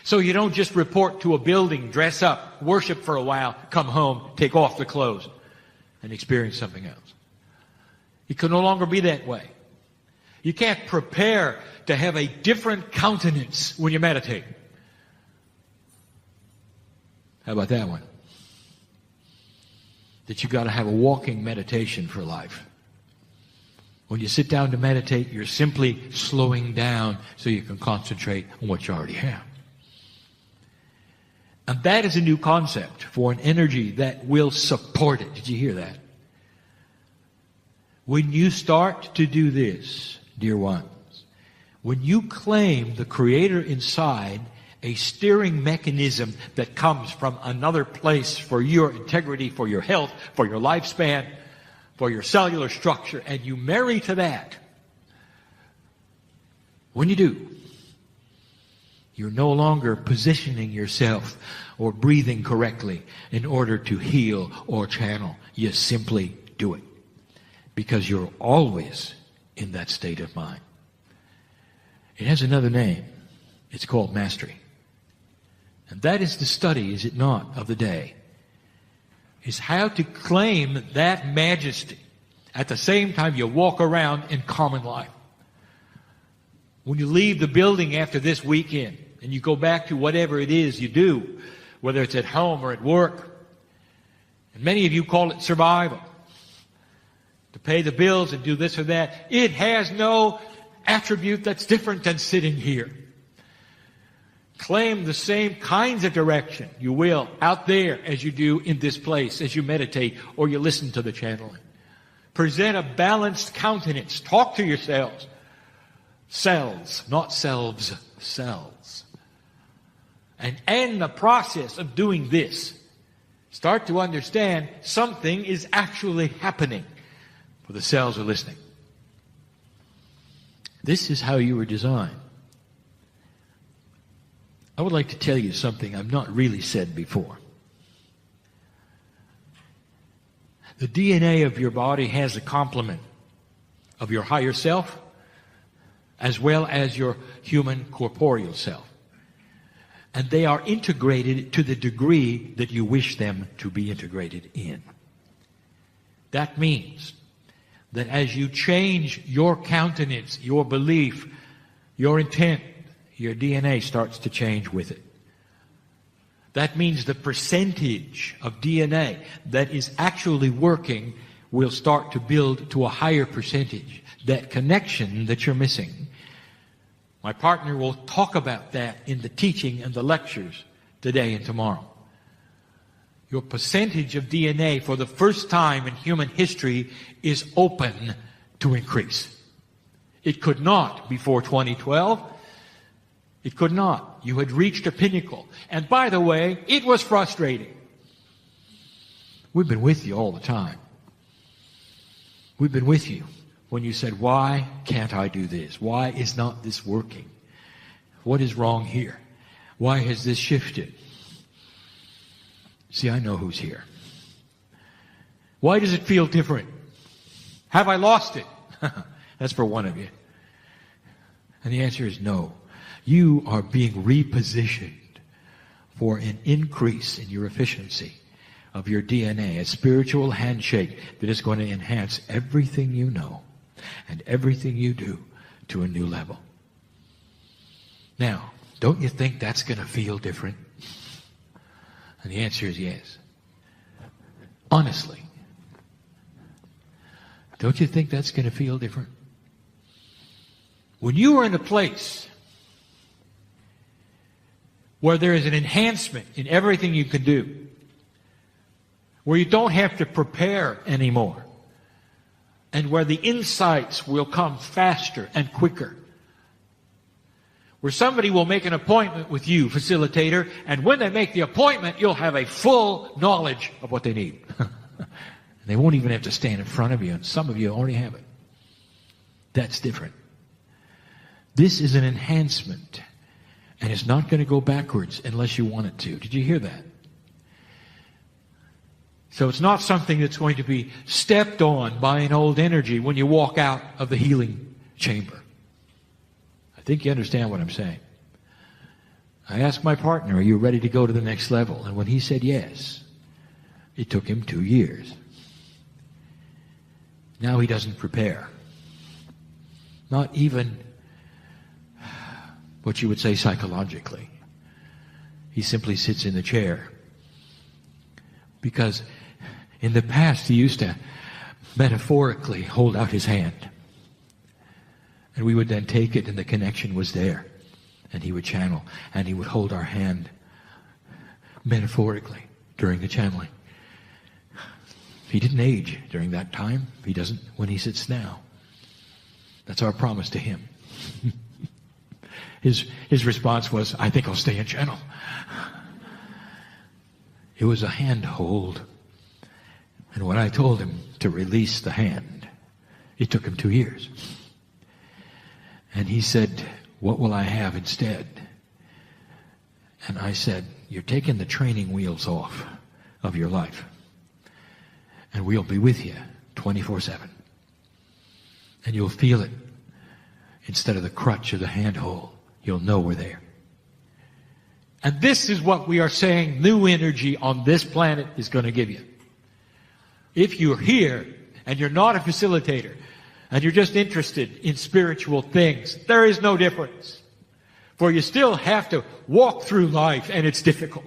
So you don't just report to a building, dress up, worship for a while, come home, take off the clothes, and experience something else. It can no longer be that way. You can't prepare to have a different countenance when you meditate. How about that one? That you got to have a walking meditation for life. When you sit down to meditate, you're simply slowing down so you can concentrate on what you already have. And that is a new concept for an energy that will support it. Did you hear that? When you start to do this, dear ones, when you claim the Creator inside, a steering mechanism that comes from another place for your integrity, for your health, for your lifespan, for your cellular structure, and you marry to that, when you do, you're no longer positioning yourself or breathing correctly in order to heal or channel. You simply do it because you're always in that state of mind. It has another name. It's called mastery. And that is the study, is it not, of the day. Is how to claim that majesty at the same time you walk around in common life. When you leave the building after this weekend and you go back to whatever it is you do, whether it's at home or at work, and many of you call it survival, to pay the bills and do this or that, it has no attribute that's different than sitting here. Claim the same kinds of direction you will out there as you do in this place, as you meditate or you listen to the channeling. Present a balanced countenance. Talk to yourselves. Selves, not selves, selves. And in the process of doing this, start to understand something is actually happening. For the cells are listening. This is how you were designed. I would like to tell you something I've not really said before. The DNA of your body has a complement of your higher self as well as your human corporeal self. And they are integrated to the degree that you wish them to be integrated in. That means that as you change your countenance, your belief, your intent, your DNA starts to change with it. That means the percentage of DNA that is actually working will start to build to a higher percentage. That connection that you're missing. My partner will talk about that in the teaching and the lectures today and tomorrow. Your percentage of DNA for the first time in human history is open to increase. It could not before 2012. It could not. You had reached a pinnacle. And by the way, it was frustrating. We've been with you all the time. We've been with you when you said, why can't I do this? Why is not this working? What is wrong here? Why has this shifted? See, I know who's here. Why does it feel different? Have I lost it? That's for one of you. And the answer is no. You are being repositioned for an increase in your efficiency of your DNA, a spiritual handshake that is going to enhance everything you know and everything you do to a new level. Now, don't you think that's going to feel different? And the answer is yes. Honestly. Don't you think that's going to feel different? When you are in a place where there is an enhancement in everything you can do, where you don't have to prepare anymore, and where the insights will come faster and quicker, where somebody will make an appointment with you, facilitator, and when they make the appointment, you'll have a full knowledge of what they need. They won't even have to stand in front of you, and some of you already have it. That's different. This is an enhancement, and it's not going to go backwards unless you want it to. Did you hear that? So it's not something that's going to be stepped on by an old energy when you walk out of the healing chamber. I think you understand what I'm saying. I asked my partner, are you ready to go to the next level? And when he said yes, it took him 2 years. Now he doesn't prepare. Not even what you would say psychologically. He simply sits in the chair. Because in the past he used to metaphorically hold out his hand. And we would then take it, and the connection was there. And he would channel, and he would hold our hand metaphorically during the channeling. He didn't age during that time. He doesn't when he sits now. That's our promise to him. His response was, I think I'll stay and channel. It was a handhold. And when I told him to release the hand, it took him 2 years. And he said, what will I have instead? And I said, you're taking the training wheels off of your life. And we'll be with you 24/7. And you'll feel it. Instead of the crutch or the handhold, you'll know we're there. And this is what we are saying new energy on this planet is going to give you. If you're here and you're not a facilitator and you're just interested in spiritual things, there is no difference. For you still have to walk through life and it's difficult.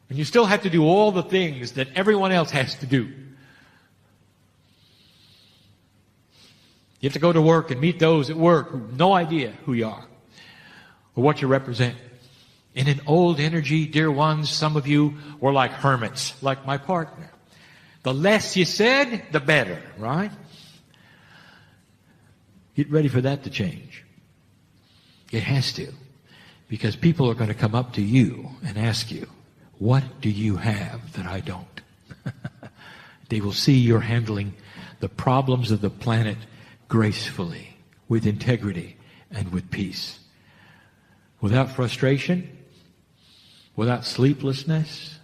And you still have to do all the things that everyone else has to do. You have to go to work and meet those at work who have no idea who you are or what you represent. In an old energy, dear ones, some of you were like hermits, like my partner. The less you said, the better, right? Get ready for that to change. It has to. Because people are going to come up to you and ask you, what do you have that I don't? They will see you're handling the problems of the planet gracefully, with integrity, and with peace. Without frustration, without sleeplessness,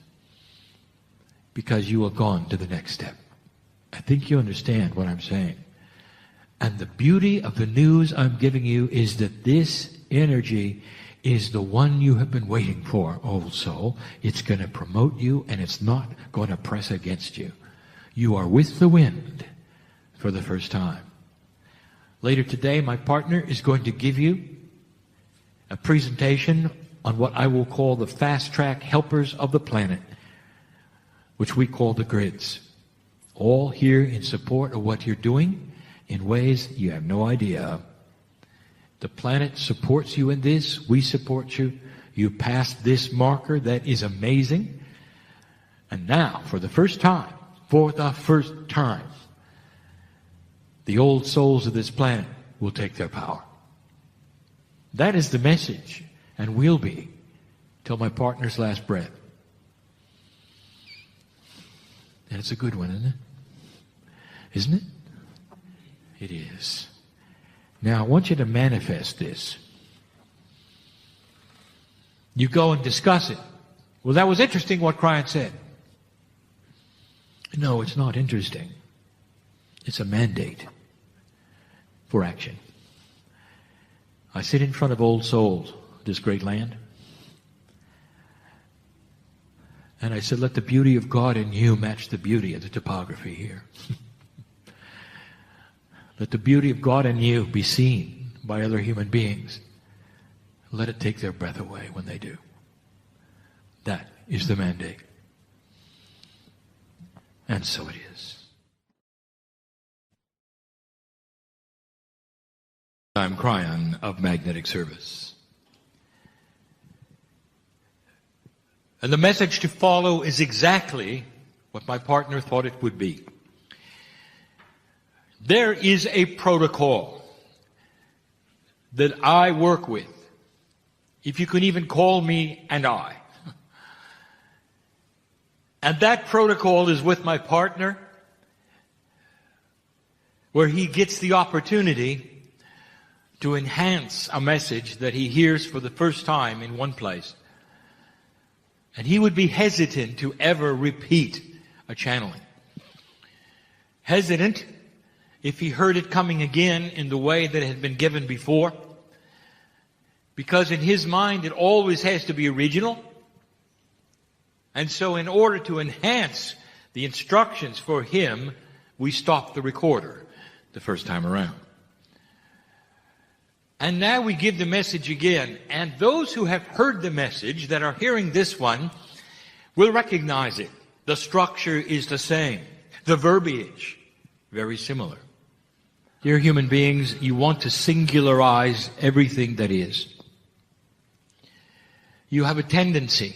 because you have gone to the next step. I think you understand what I'm saying. And the beauty of the news I'm giving you is that this energy is the one you have been waiting for, old soul. It's going to promote you, and it's not going to press against you. You are with the wind for the first time. Later today, my partner is going to give you a presentation on what I will call the fast-track helpers of the planet, which we call the grids. All here in support of what you're doing in ways you have no idea of. The planet supports you in this. We support you. You passed this marker. That is amazing. And now, for the first time, the old souls of this planet will take their power. That is the message, and will be, till my partner's last breath. And it's a good one, isn't it? Isn't it? It is. Now, I want you to manifest this. You go and discuss it. Well, that was interesting what Kryon said. No, it's not interesting. It's a mandate for action. I sit in front of old souls, this great land, and I said, let the beauty of God in you match the beauty of the topography here. Let the beauty of God in you be seen by other human beings. Let it take their breath away when they do. That is the mandate. And so it is. I'm Kryon of Magnetic Service. And the message to follow is exactly what my partner thought it would be. There is a protocol that I work with, if you can even call me and I. And that protocol is with my partner, where he gets the opportunity to enhance a message that he hears for the first time in one place. And he would be hesitant to ever repeat a channeling. Hesitant if he heard it coming again in the way that it had been given before. Because in his mind it always has to be original. And so in order to enhance the instructions for him, we stop the recorder the first time around. And now we give the message again. And those who have heard the message that are hearing this one will recognize it. The structure is the same. The verbiage, very similar. Dear human beings, you want to singularize everything that is. You have a tendency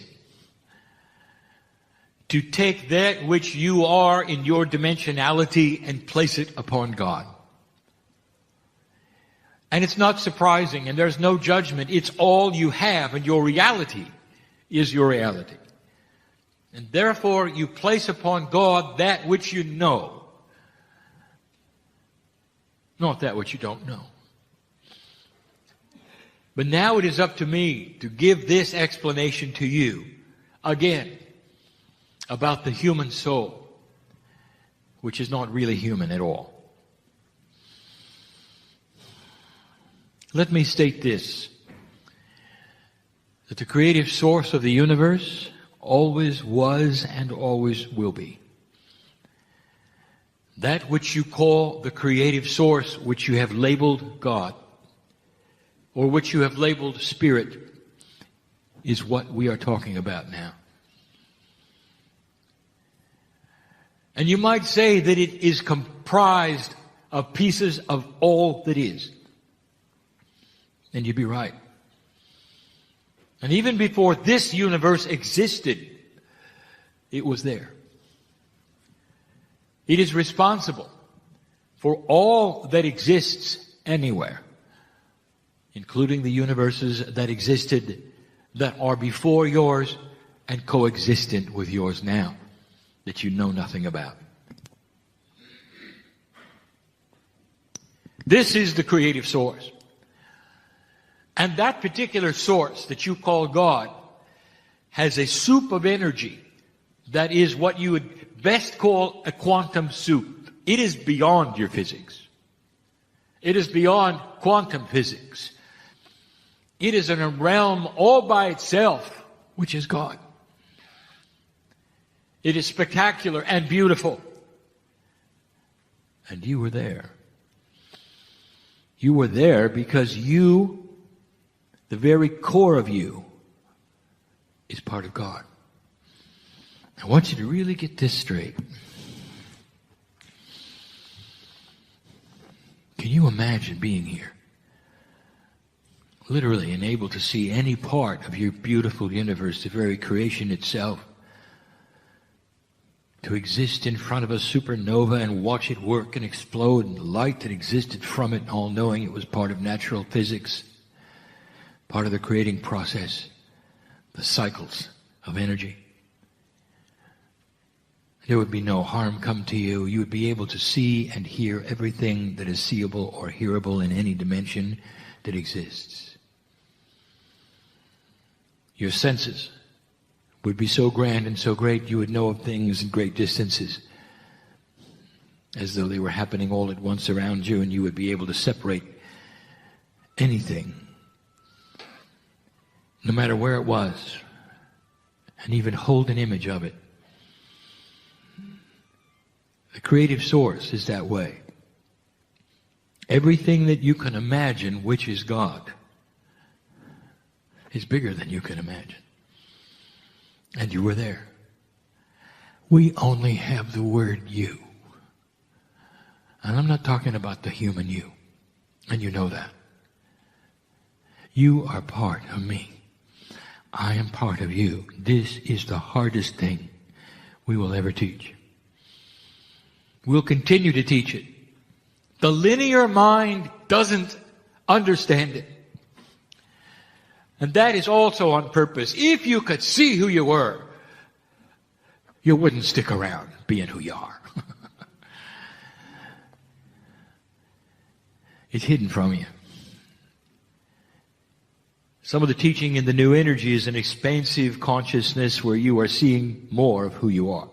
to take that which you are in your dimensionality and place it upon God. And it's not surprising, and there's no judgment. It's all you have, and your reality is your reality. And therefore, you place upon God that which you know, not that which you don't know. But now it is up to me to give this explanation to you, again, about the human soul, which is not really human at all. Let me state this, that the creative source of the universe always was and always will be. That which you call the creative source, which you have labeled God, or which you have labeled Spirit, is what we are talking about now. And you might say that it is comprised of pieces of all that is. And you'd be right. And even before this universe existed, it was there. It is responsible for all that exists anywhere, including the universes that existed that are before yours and coexistent with yours now, that you know nothing about. This is the creative source. And that particular source that you call God has a soup of energy that is what you would best call a quantum soup. It is beyond your physics. It is beyond quantum physics. It is in a realm all by itself, which is God. It is spectacular and beautiful. And you were there. You were there because you, the very core of you, is part of God. I want you to really get this straight. Can you imagine being here? Literally and able to see any part of your beautiful universe, the very creation itself. To exist in front of a supernova and watch it work and explode, and the light that existed from it, all knowing it was part of natural physics, part of the creating process, the cycles of energy. There would be no harm come to you. You would be able to see and hear everything that is seeable or hearable in any dimension that exists. Your senses would be so grand and so great you would know of things in great distances, as though they were happening all at once around you, and you would be able to separate anything, no matter where it was, and even hold an image of it. The creative source is that way. Everything that you can imagine, which is God, is bigger than you can imagine. And you were there. We only have the word you. And I'm not talking about the human you. And you know that. You are part of me. I am part of you. This is the hardest thing we will ever teach. We'll continue to teach it. The linear mind doesn't understand it. And that is also on purpose. If you could see who you were, you wouldn't stick around being who you are. It's hidden from you. Some of the teaching in the New Energy is an expansive consciousness where you are seeing more of who you are.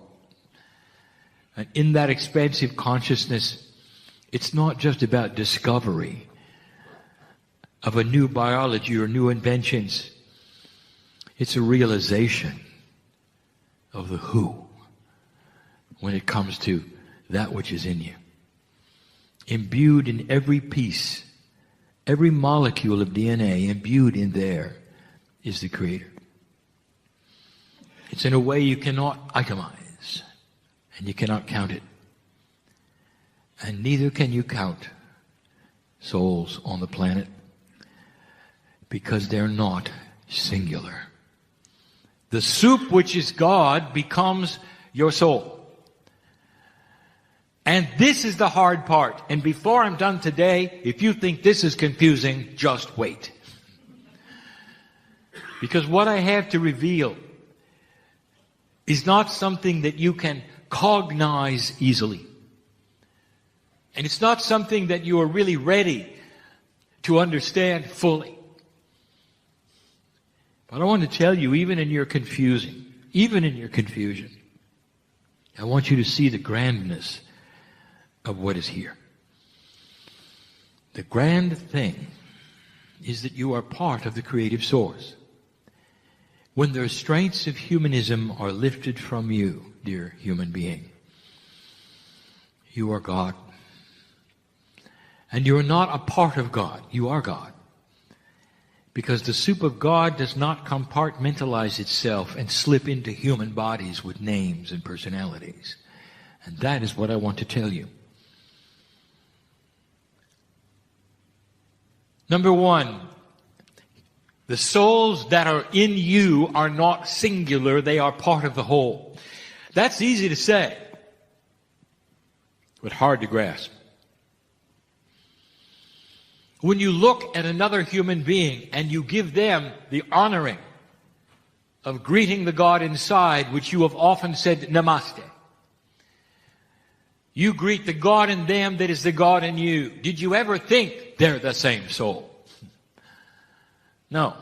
And in that expansive consciousness, it's not just about discovery of a new biology or new inventions. It's a realization of the who when it comes to that which is in you. Imbued in every piece, every molecule of DNA, imbued in there is the Creator. It's in a way you cannot itemize, and you cannot count it. And neither can you count souls on the planet because they're not singular. The soup, which is God, becomes your soul. And this is the hard part. And before I'm done today, if you think this is confusing, just wait. Because what I have to reveal is not something that you can cognize easily. And it's not something that you are really ready to understand fully. But I want to tell you, even in your confusion, I want you to see the grandness of what is here. The grand thing is that you are part of the creative source. When the restraints of humanism are lifted from you, dear human being, you are God. And you are not a part of God. You are God. Because the soup of God does not compartmentalize itself and slip into human bodies with names and personalities. And that is what I want to tell you. Number one, the souls that are in you are not singular, they are part of the whole. That's easy to say, but hard to grasp. When you look at another human being and you give them the honoring of greeting the God inside, which you have often said, Namaste. You greet the God in them that is the God in you. Did you ever think they're the same soul? No.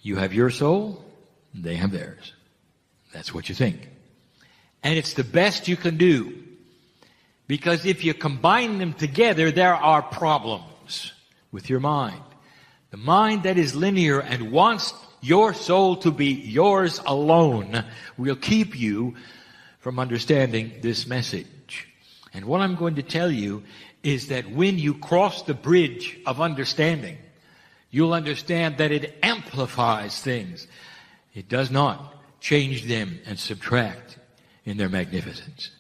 You have your soul, they have theirs. That's what you think. And it's the best you can do. Because if you combine them together, there are problems with your mind. The mind that is linear and wants your soul to be yours alone will keep you from understanding this message. And what I'm going to tell you is that when you cross the bridge of understanding, you'll understand that it amplifies things. It does not change them and subtract in their magnificence.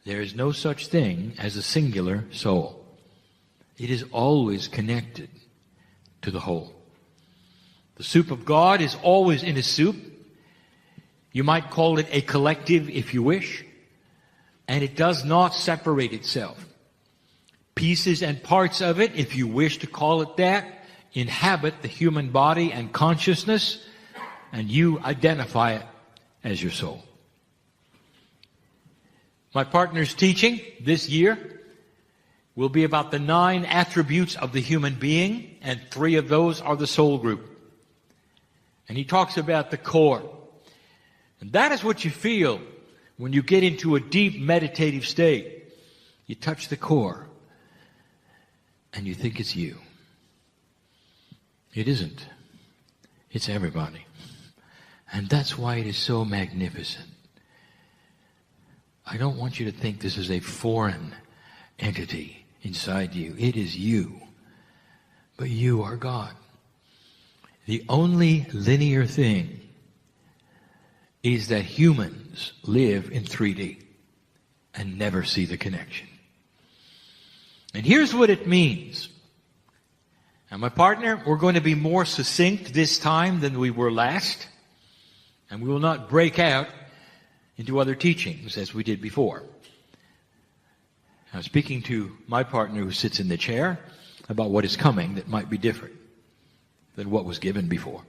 There is no such thing as a singular soul. It is always connected to the whole. The soup of God is always in a soup. You might call it a collective if you wish. And it does not separate itself. Pieces and parts of it, if you wish to call it that, inhabit the human body and consciousness, and you identify it as your soul. My partner's teaching this year will be about the 9 attributes of the human being, and 3 of those are the soul group. And he talks about the core. And that is what you feel when you get into a deep meditative state. You touch the core, and you think it's you. It isn't. It's everybody. And that's why it is so magnificent. I don't want you to think this is a foreign entity inside you. It is you. But you are God. The only linear thing is that humans live in 3D and never see the connection. And here's what it means. Now, my partner, we're going to be more succinct this time than we were last. And we will not break out into other teachings as we did before. I'm speaking to my partner who sits in the chair about what is coming that might be different than what was given before.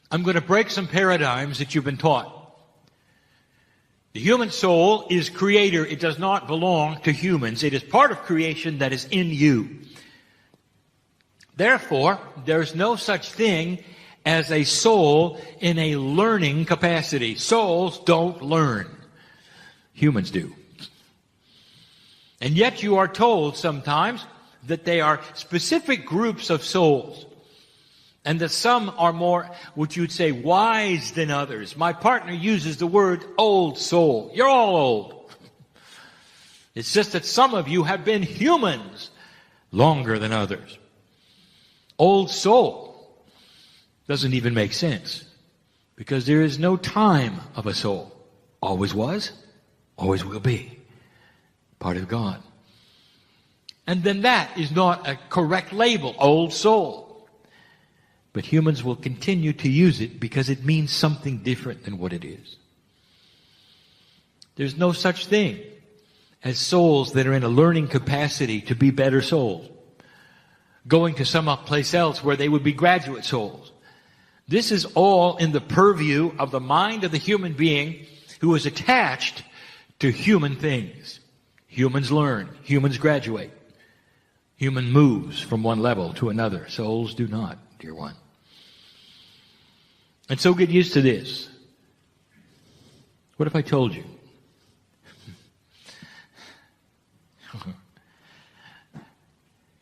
I'm going to break some paradigms that you've been taught. The human soul is creator. It does not belong to humans. It is part of creation that is in you. Therefore, there's no such thing as a soul in a learning capacity. Souls don't learn. Humans do. And yet you are told sometimes that they are specific groups of souls. And that some are more, what you'd say, wise than others. My partner uses the word old soul. You're all old. It's just that some of you have been humans longer than others. Old soul doesn't even make sense. Because there is no time of a soul. Always was, always will be. part of God. And then that is not a correct label, old soul. But humans will continue to use it because it means something different than what it is. There's no such thing as souls that are in a learning capacity to be better souls, going to some place else where they would be graduate souls. This is all in the purview of the mind of the human being who is attached to human things. Humans learn. Humans graduate. Human moves from one level to another. Souls do not, dear one. And so get used to this. What if I told you?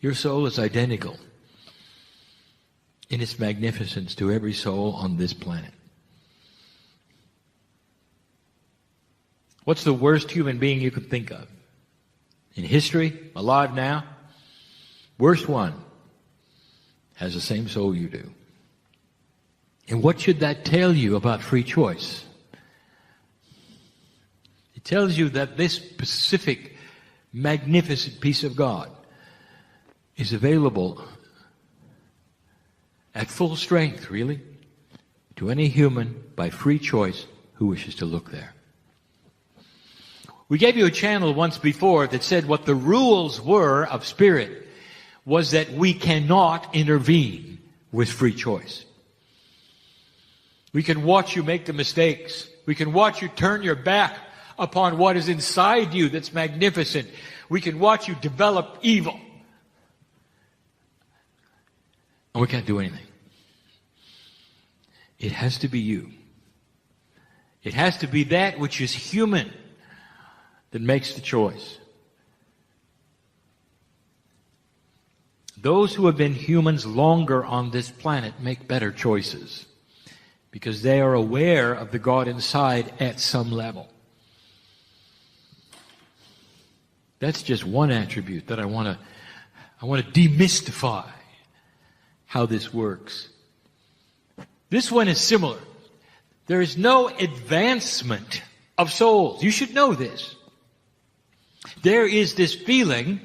Your soul is identical in its magnificence to every soul on this planet. What's the worst human being you could think of? In history, alive now? Worst one has the same soul you do. And what should that tell you about free choice? It tells you that this specific, magnificent piece of God is available at full strength, really, to any human by free choice who wishes to look there. We gave you a channel once before that said what the rules were of spirit was that we cannot intervene with free choice. We can watch you make the mistakes. We can watch you turn your back upon what is inside you that's magnificent. We can watch you develop evil. And we can't do anything. It has to be you. It has to be that which is human that makes the choice. Those who have been humans longer on this planet make better choices because they are aware of the God inside at some level. That's just one attribute that I want to demystify how this works. This one is similar. There is no advancement of souls. You should know this. There is this feeling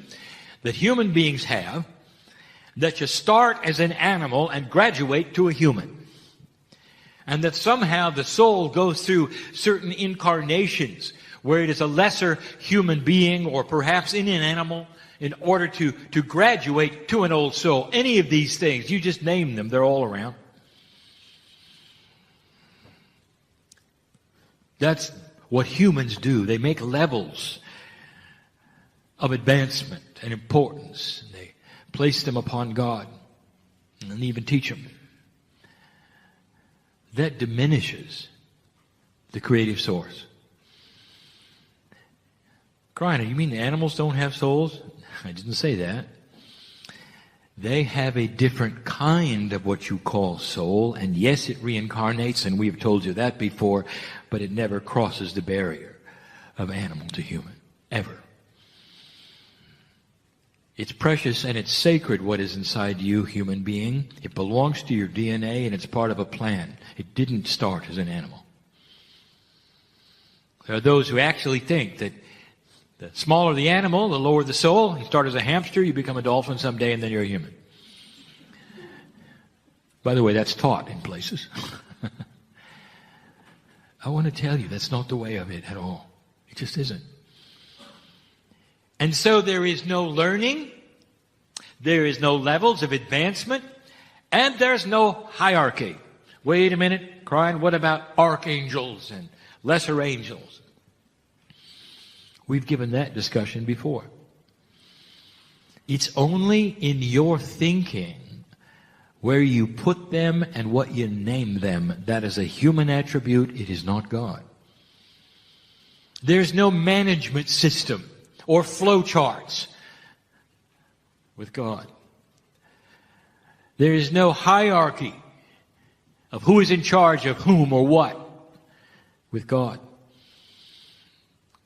that human beings have that you start as an animal and graduate to a human. And that somehow the soul goes through certain incarnations where it is a lesser human being or perhaps in an animal in order to graduate to an old soul. Any of these things, you just name them, they're all around. That's what humans do. They make levels of advancement and importance. They place them upon God and even teach them. That diminishes the creative source. Kryon, you mean the animals don't have souls? I didn't say that. They have a different kind of what you call soul, and yes, it reincarnates, and we've told you that before, but it never crosses the barrier of animal to human, ever. It's precious and it's sacred what is inside you, human being. It belongs to your DNA and it's part of a plan. It didn't start as an animal. There are those who actually think that the smaller the animal, the lower the soul. You start as a hamster, you become a dolphin someday, and then you're a human. By the way, that's taught in places. I want to tell you, that's not the way of it at all. It just isn't. And so there is no learning, there is no levels of advancement, and there's no hierarchy. Wait a minute, Kryon, what about archangels and lesser angels? We've given that discussion before. It's only in your thinking where you put them and what you name them. That is a human attribute. It is not God. There's no management system or flow charts with God. There is no hierarchy of who is in charge of whom or what with God.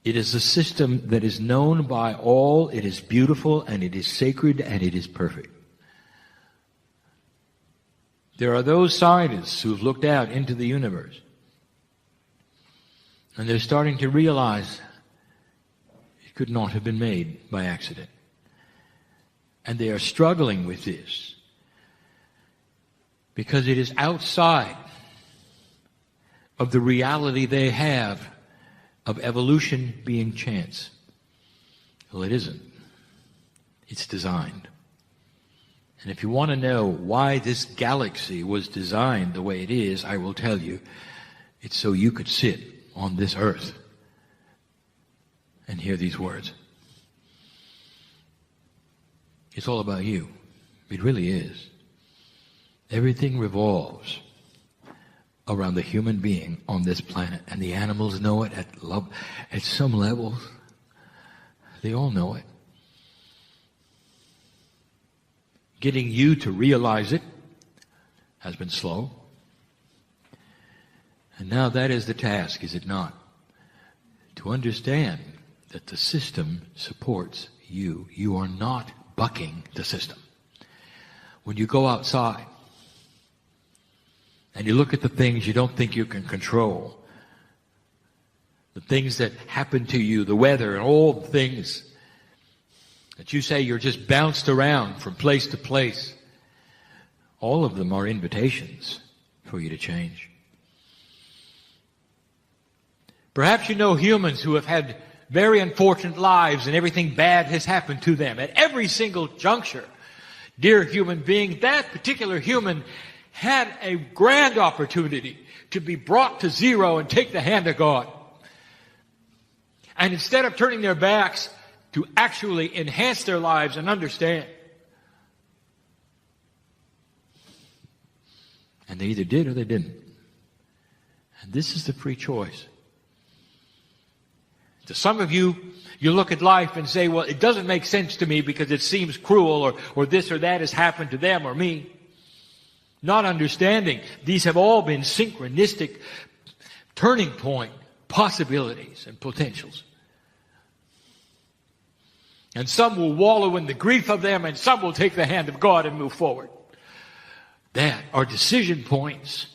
It is a system that is known by all. It is beautiful and it is sacred and it is perfect. There are those scientists who've looked out into the universe and they're starting to realize it could not have been made by accident. And they are struggling with this because it is outside of the reality they have of evolution being chance. Well, it isn't. It's designed. And if you want to know why this galaxy was designed the way it is, I will tell you, it's so you could sit on this earth and hear these words. It's all about you. It really is. Everything revolves around the human being on this planet, and the animals know it at some levels. They all know it. Getting you to realize it has been slow. And now that is the task, is it not? To understand that the system supports you. You are not bucking the system. When you go outside and you look at the things you don't think you can control, the things that happen to you, the weather and all the things that you say you're just bounced around from place to place, all of them are invitations for you to change. Perhaps you know humans who have had very unfortunate lives and everything bad has happened to them. At every single juncture, dear human being, that particular human had a grand opportunity to be brought to zero and take the hand of God. And instead of turning their backs, to actually enhance their lives and understand. And they either did or they didn't. And this is the free choice. To some of you, you look at life and say, well, it doesn't make sense to me because it seems cruel, or this or that has happened to them or me. Not understanding, these have all been synchronistic turning point possibilities and potentials. And some will wallow in the grief of them, and some will take the hand of God and move forward. That are decision points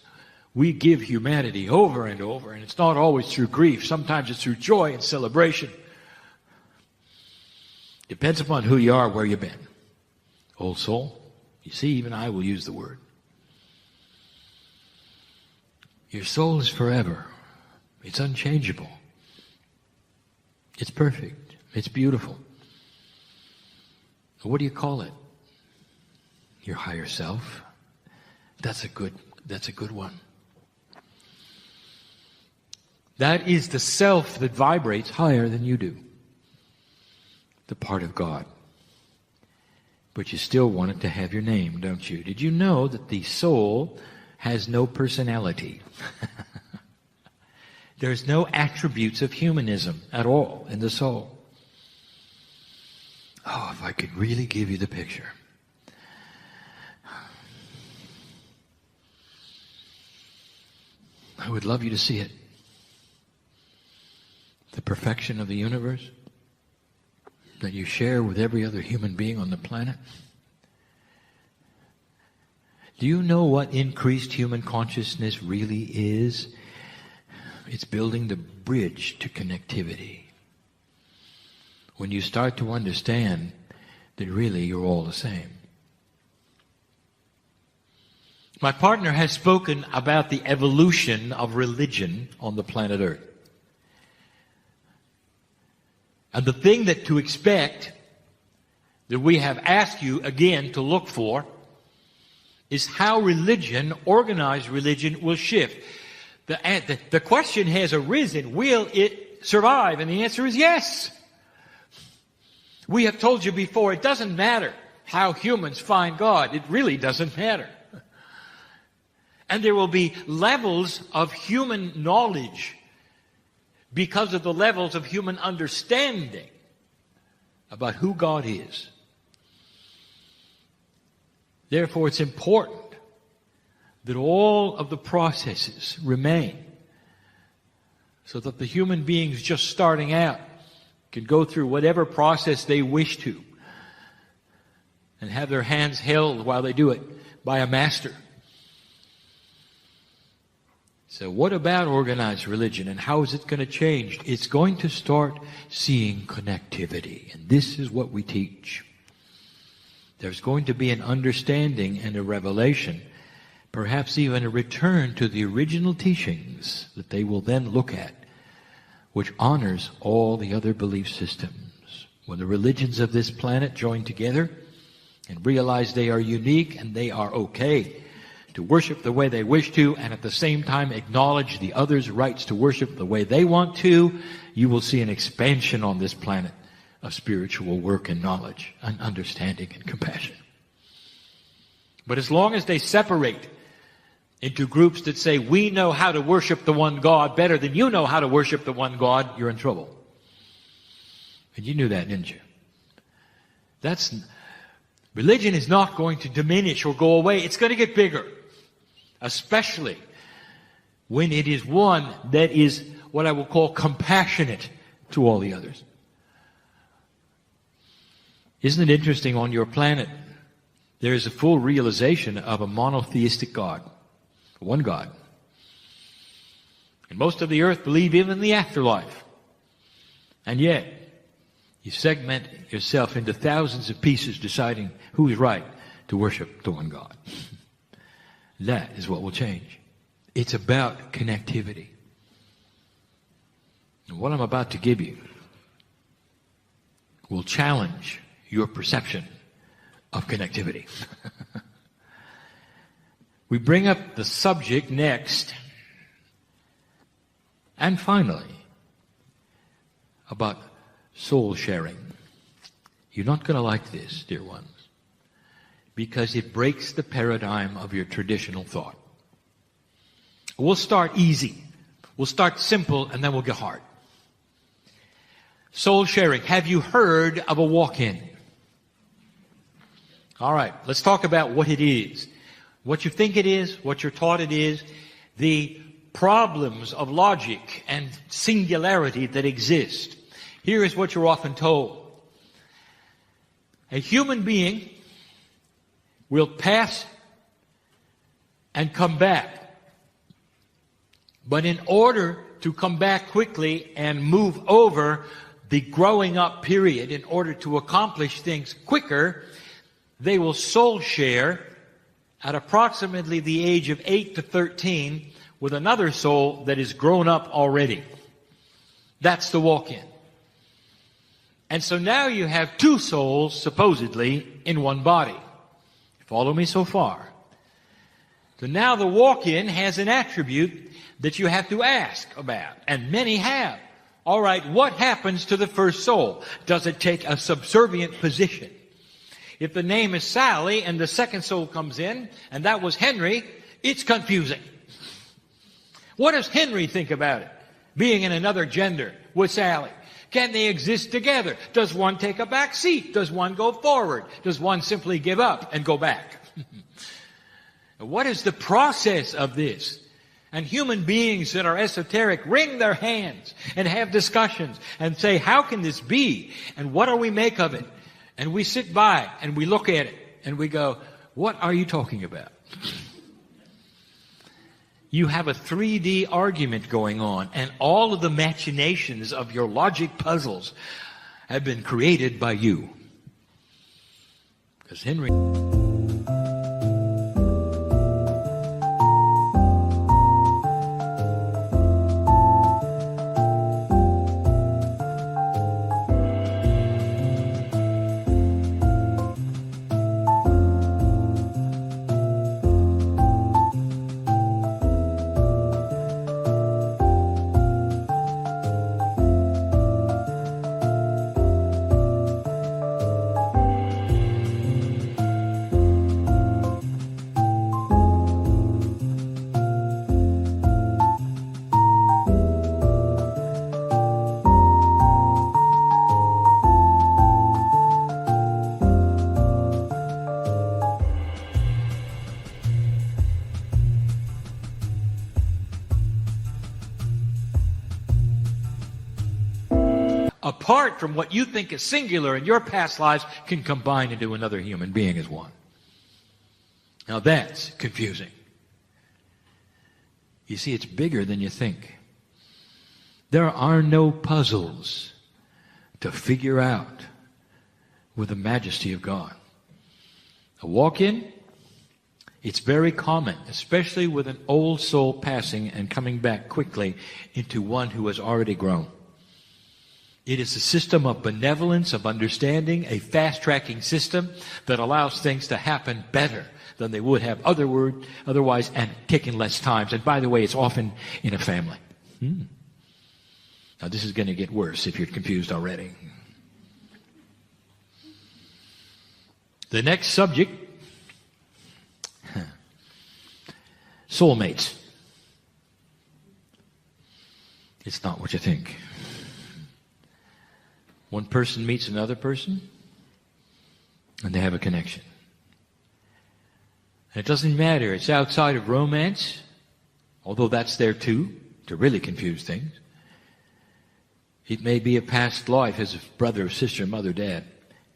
we give humanity over and over, and it's not always through grief. Sometimes it's through joy and celebration. Depends upon who you are, where you've been. Old soul, you see, even I will use the word. Your soul is forever. It's unchangeable. It's perfect. It's beautiful. What do you call it? Your higher self. That's a good one. That is the self that vibrates higher than you do. The part of God. But you still want it to have your name, don't you? Did you know that the soul has no personality? There's no attributes of humanism at all in the soul. Oh, if I could really give you the picture. I would love you to see it. The perfection of the universe that you share with every other human being on the planet. Do you know what increased human consciousness really is? It's building the bridge to connectivity. When you start to understand that really you're all the same. My partner has spoken about the evolution of religion on the planet Earth. And the thing that to expect, that we have asked you again to look for, is how religion, organized religion, will shift. The question has arisen, will it survive? And the answer is yes. We have told you before, it doesn't matter how humans find God. It really doesn't matter. And there will be levels of human knowledge because of the levels of human understanding about who God is. Therefore, it's important that all of the processes remain so that the human beings just starting out can go through whatever process they wish to and have their hands held while they do it by a master. So what about organized religion, and how is it going to change? It's going to start seeing connectivity, and this is what we teach. There's going to be an understanding and a revelation, perhaps even a return to the original teachings that they will then look at, which honors all the other belief systems. When the religions of this planet join together and realize they are unique and they are okay to worship the way they wish to, and at the same time acknowledge the others' rights to worship the way they want to, you will see an expansion on this planet of spiritual work and knowledge and understanding and compassion. But as long as they separate into groups that say, we know how to worship the one God better than you know how to worship the one God, you're in trouble. And you knew that, didn't you? Religion is not going to diminish or go away. It's going to get bigger. Especially when it is one that is what I will call compassionate to all the others. Isn't it interesting, on your planet, there is a full realization of a monotheistic God, one God. And most of the earth believe even in the afterlife. And yet, you segment yourself into thousands of pieces deciding who is right to worship the one God. That is what will change. It's about connectivity. And what I'm about to give you will challenge your perception of connectivity. We bring up the subject next, and finally, about soul sharing. You're not going to like this, dear ones, because it breaks the paradigm of your traditional thought. We'll start easy. We'll start simple, and then we'll get hard. Soul sharing. Have you heard of a walk-in? All right, let's talk about what it is. What you think it is, what you're taught it is, the problems of logic and singularity that exist. Here is what you're often told. A human being will pass and come back. But in order to come back quickly and move over the growing up period, in order to accomplish things quicker, they will soul share at approximately the age of 8 to 13 with another soul that is grown up already. That's the walk-in. And so now you have two souls, supposedly, in one body. Follow me so far? So now the walk-in has an attribute that you have to ask about, and many have. All right, what happens to the first soul? Does it take a subservient position? If the name is Sally and the second soul comes in, and that was Henry, it's confusing. What does Henry think about it, being in another gender with Sally? Can they exist together? Does one take a back seat? Does one go forward? Does one simply give up and go back? What is the process of this? And human beings that are esoteric wring their hands and have discussions and say, how can this be? And what do we make of it? And we sit by and we look at it and we go, what are you talking about? You have a 3D argument going on, and all of the machinations of your logic puzzles have been created by you. Because Henry... apart from what you think is singular in your past lives, can combine into another human being as one. Now that's confusing. You see, it's bigger than you think. There are no puzzles to figure out with the majesty of God. A walk-in, it's very common, especially with an old soul passing and coming back quickly into one who has already grown. It is a system of benevolence, of understanding, a fast-tracking system that allows things to happen better than they would have otherwise, and taking less time. And by the way, it's often in a family. Now this is going to get worse if you're confused already. The next subject, soulmates. It's not what you think. One person meets another person, and they have a connection. And it doesn't matter. It's outside of romance, although that's there too, to really confuse things. It may be a past life as a brother, sister, mother, dad,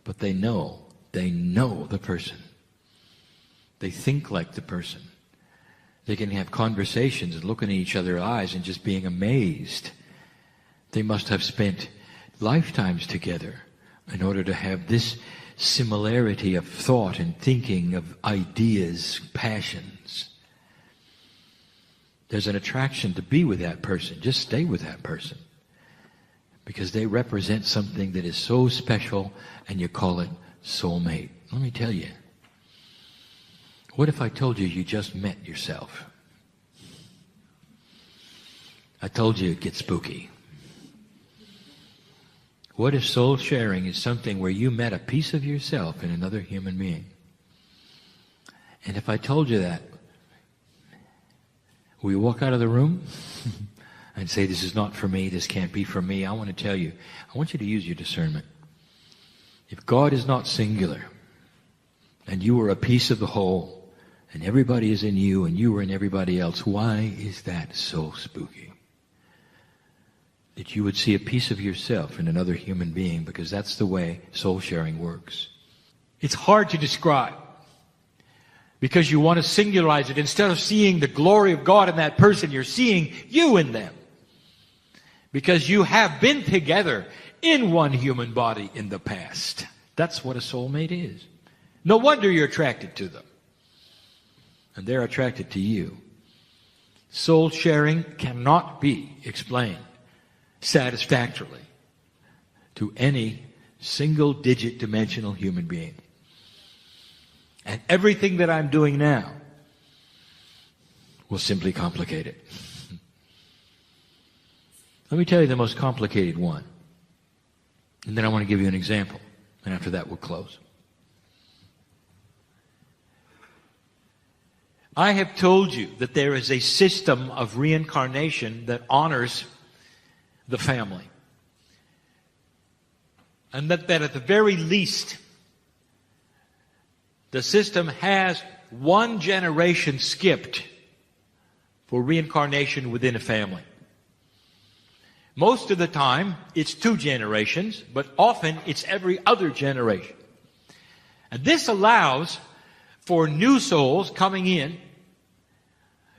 but they know the person. They think like the person. They can have conversations and looking at each other's eyes and just being amazed. They must have spent lifetimes together in order to have this similarity of thought and thinking, of ideas, passions. There's an attraction to be with that person. Just stay with that person, because they represent something that is so special, and you call it soulmate. Let me tell you, what if I told you you just met yourself? I told you it gets spooky. What if soul sharing is something where you met a piece of yourself in another human being? And if I told you that, will you walk out of the room and say, this is not for me, this can't be for me? I want to tell you, I want you to use your discernment. If God is not singular, and you are a piece of the whole, and everybody is in you, and you are in everybody else, why is that so spooky? That you would see a piece of yourself in another human being, because that's the way soul sharing works. It's hard to describe, because you want to singularize it. Instead of seeing the glory of God in that person, you're seeing you in them. Because you have been together in one human body in the past. That's what a soulmate is. No wonder you're attracted to them. And they're attracted to you. Soul sharing cannot be explained satisfactorily to any single-digit dimensional human being. And everything that I'm doing now will simply complicate it. Let me tell you the most complicated one. And then I want to give you an example. And after that, we'll close. I have told you that there is a system of reincarnation that honors the family. And that at the very least, the system has one generation skipped for reincarnation within a family. Most of the time, it's 2 generations, but often it's every other generation. And this allows for new souls coming in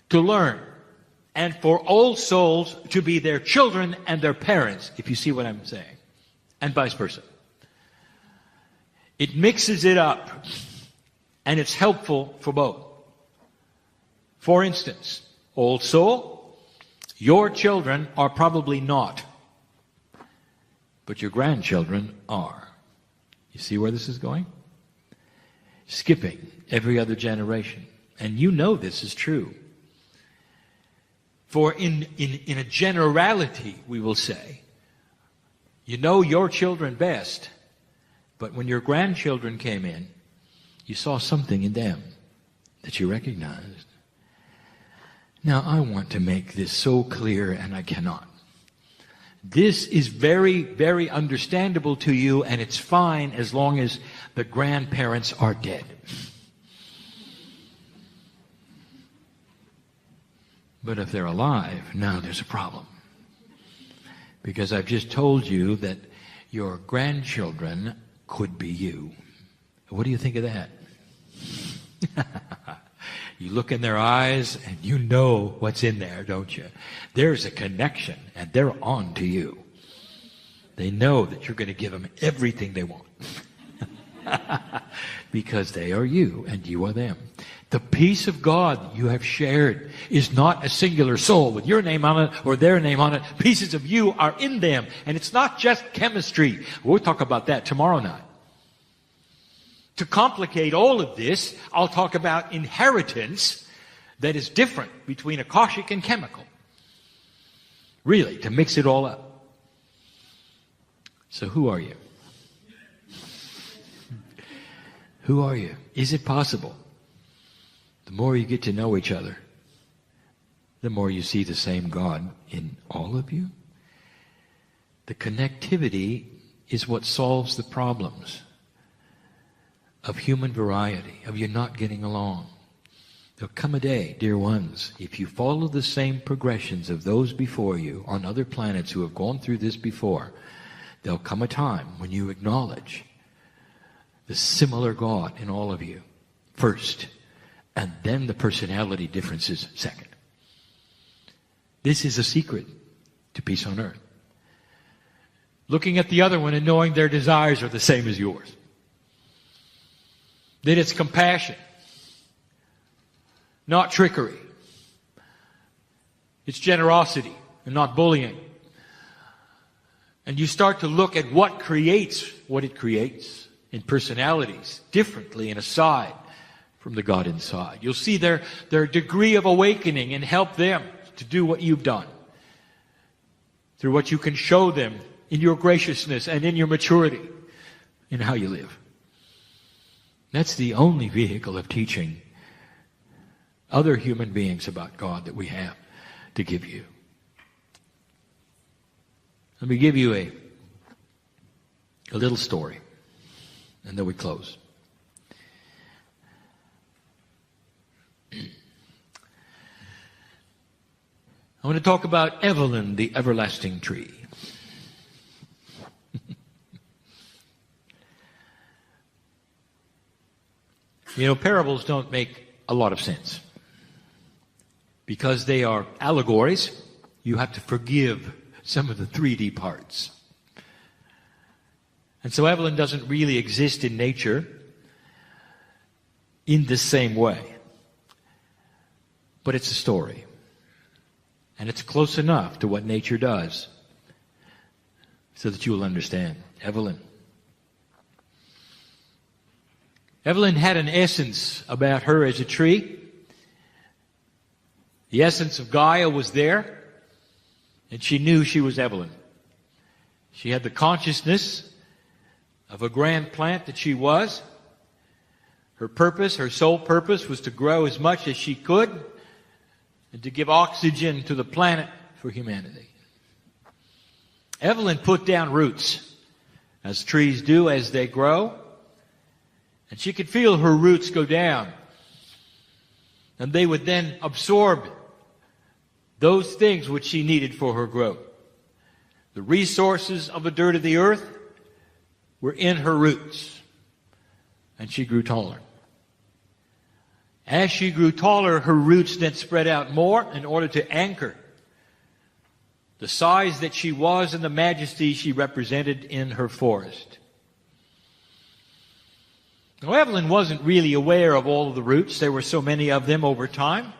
to learn, and for old souls to be their children and their parents, if you see what I'm saying, and vice versa. It mixes it up, and it's helpful for both. For instance, old soul, your children are probably not, but your grandchildren are. You see where this is going? Skipping every other generation. And you know this is true. For in a generality, we will say, you know your children best, but when your grandchildren came in, you saw something in them that you recognized. Now, I want to make this so clear, and I cannot. This is very, very understandable to you, and it's fine as long as the grandparents are dead. But if they're alive, now there's a problem. Because I've just told you that your grandchildren could be you. What do you think of that? You look in their eyes and you know what's in there, don't you? There's a connection and they're on to you. They know that you're going to give them everything they want. Because they are you and you are them. The peace of God you have shared is not a singular soul with your name on it or their name on it. Pieces of you are in them. And it's not just chemistry. We'll talk about that tomorrow night. To complicate all of this, I'll talk about inheritance that is different between Akashic and chemical. Really, to mix it all up. So who are you? Who are you? Is it possible? The more you get to know each other, the more you see the same God in all of you. The connectivity is what solves the problems of human variety, of you not getting along. There'll come a day, dear ones, if you follow the same progressions of those before you on other planets who have gone through this before, there'll come a time when you acknowledge the similar God in all of you first, and then the personality differences second. This is a secret to peace on earth. Looking at the other one and knowing their desires are the same as yours. That it's compassion, not trickery. It's generosity and not bullying. And you start to look at what creates what it creates in personalities differently and aside from the God inside. You'll see their degree of awakening and help them to do what you've done through what you can show them in your graciousness and in your maturity in how you live. That's the only vehicle of teaching other human beings about God that we have to give you. Let me give you a little story, and then we close. I want to talk about Evelyn, the everlasting tree. You know, parables don't make a lot of sense. Because they are allegories, you have to forgive some of the 3D parts. And so Evelyn doesn't really exist in nature in the same way. But it's a story. And it's close enough to what nature does so that you will understand. Evelyn had an essence about her as a tree. The essence of Gaia was there, and she knew she was Evelyn. She had the consciousness of a grand plant that she was. Her purpose, her sole purpose, was to grow as much as she could and to give oxygen to the planet for humanity. Evelyn put down roots, as trees do as they grow. And she could feel her roots go down. And they would then absorb those things which she needed for her growth. The resources of the dirt of the earth were in her roots. And she grew taller. As she grew taller, her roots then spread out more in order to anchor the size that she was and the majesty she represented in her forest. Now, Evelyn wasn't really aware of all of the roots. There were so many of them over time.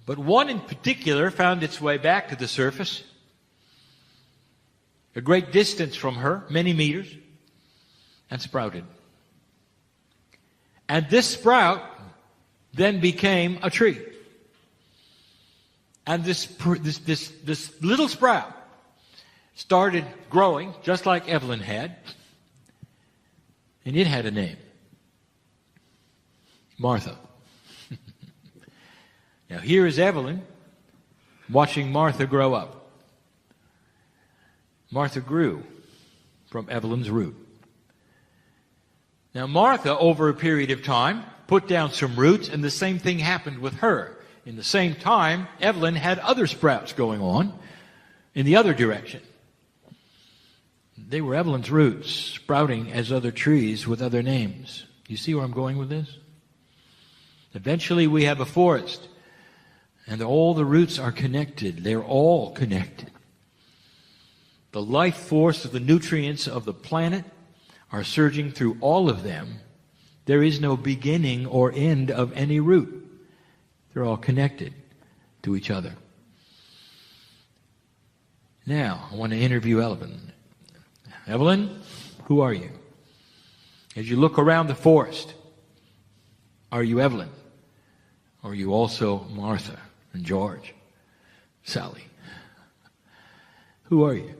But one in particular found its way back to the surface, a great distance from her, many meters, and sprouted. And this sprout then became a tree. And this little sprout started growing just like Evelyn had. And it had a name. Martha. Now here is Evelyn watching Martha grow up. Martha grew from Evelyn's root. Now Martha, over a period of time, put down some roots, and the same thing happened with her. In the same time, Evelyn had other sprouts going on in the other direction. They were Evelyn's roots, sprouting as other trees with other names. You see where I'm going with this? Eventually we have a forest, and all the roots are connected. They're all connected. The life force of the nutrients of the planet are surging through all of them. There is no beginning or end of any root. They're all connected to each other. Now, I want to interview Evelyn. Evelyn, who are you? As you look around the forest, are you Evelyn? Or are you also Martha and George, Sally? Who are you?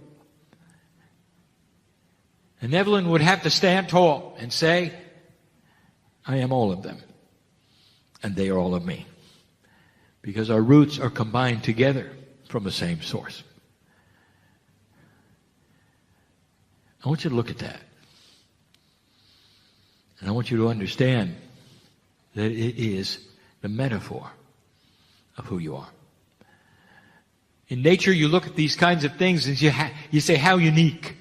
And Evelyn would have to stand tall and say, I am all of them, and they are all of me. Because our roots are combined together from the same source. I want you to look at that. And I want you to understand that it is the metaphor of who you are. In nature, you look at these kinds of things and you say, how unique.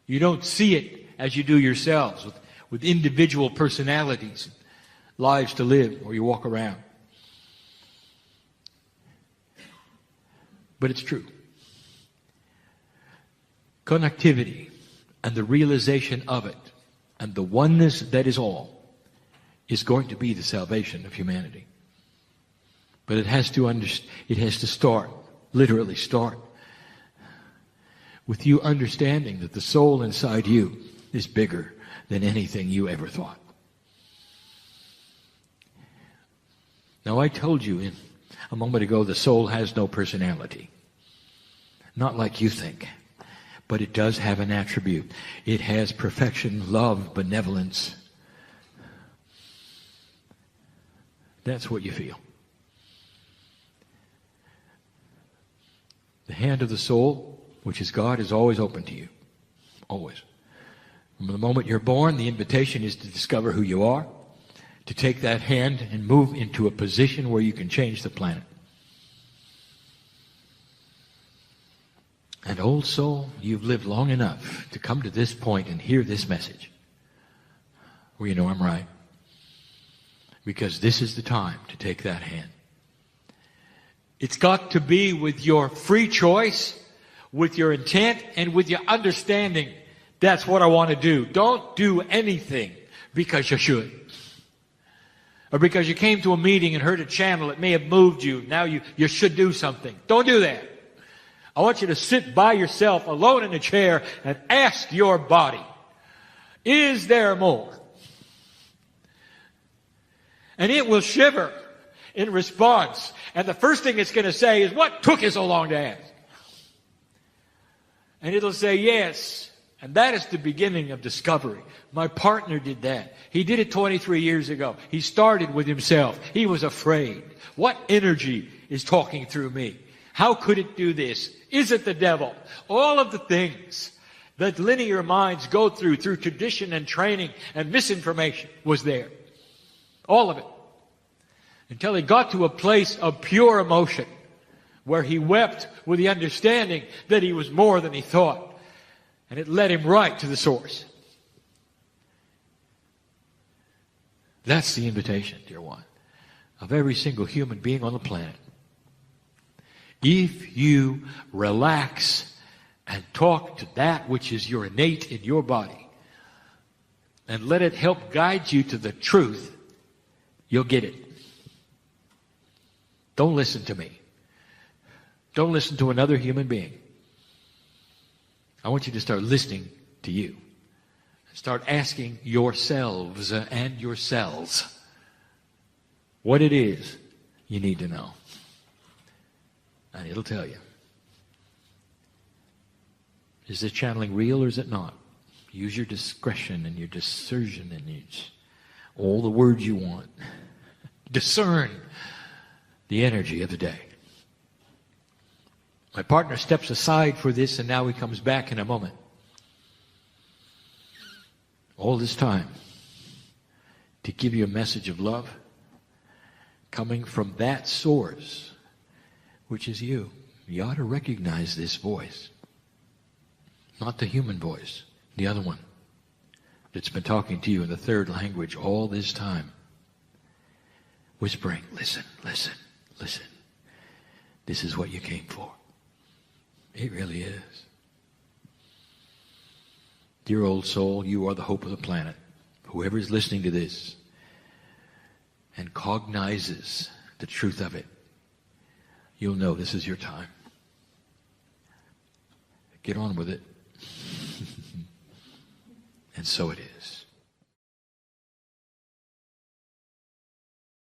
You don't see it as you do yourselves, with individual personalities, lives to live, or you walk around. But it's true. Connectivity and the realization of it and the oneness that is all is going to be the salvation of humanity. But it has to start, literally start, with you understanding that the soul inside you is bigger than anything you ever thought. Now, I told you a moment ago the soul has no personality. Not like you think. But it does have an attribute. It has perfection, love, benevolence. That's what you feel. The hand of the soul, which is God, is always open to you. Always. From the moment you're born, the invitation is to discover who you are, to take that hand and move into a position where you can change the planet. And old soul, you've lived long enough to come to this point and hear this message. Well, you know I'm right. Because this is the time to take that hand. It's got to be with your free choice, with your intent, and with your understanding. That's what I want to do. Don't do anything because you should. Or because you came to a meeting and heard a channel that may have moved you. Now you should do something. Don't do that. I want you to sit by yourself alone in a chair and ask your body, is there more? And it will shiver in response. And the first thing it's going to say is, what took you so long to ask? And it'll say yes. And that is the beginning of discovery. My partner did that. He did it 23 years ago. He started with himself. He was afraid. What energy is talking through me? How could it do this? Is it the devil? All of the things that linear minds go through tradition and training and misinformation was there. All of it. Until he got to a place of pure emotion where he wept with the understanding that he was more than he thought. And it led him right to the source. That's the invitation, dear one, of every single human being on the planet. If you relax and talk to that which is your innate in your body and let it help guide you to the truth, you'll get it. Don't listen to me. Don't listen to another human being. I want you to start listening to you. Start asking yourselves and yourselves what it is you need to know. And it'll tell you. Is this channeling real or is it not? Use your discretion and your discernment and all the words you want. Discern the energy of the day. My partner steps aside for this and now he comes back in a moment. All this time to give you a message of love coming from that source, which is you. You ought to recognize this voice. Not the human voice, the other one that's been talking to you in the third language all this time. whispering, listen, listen, listen. This is what you came for. It really is. Dear old soul, you are the hope of the planet. Whoever is listening to this and cognizes the truth of it, you'll know this is your time. Get on with it. And so it is.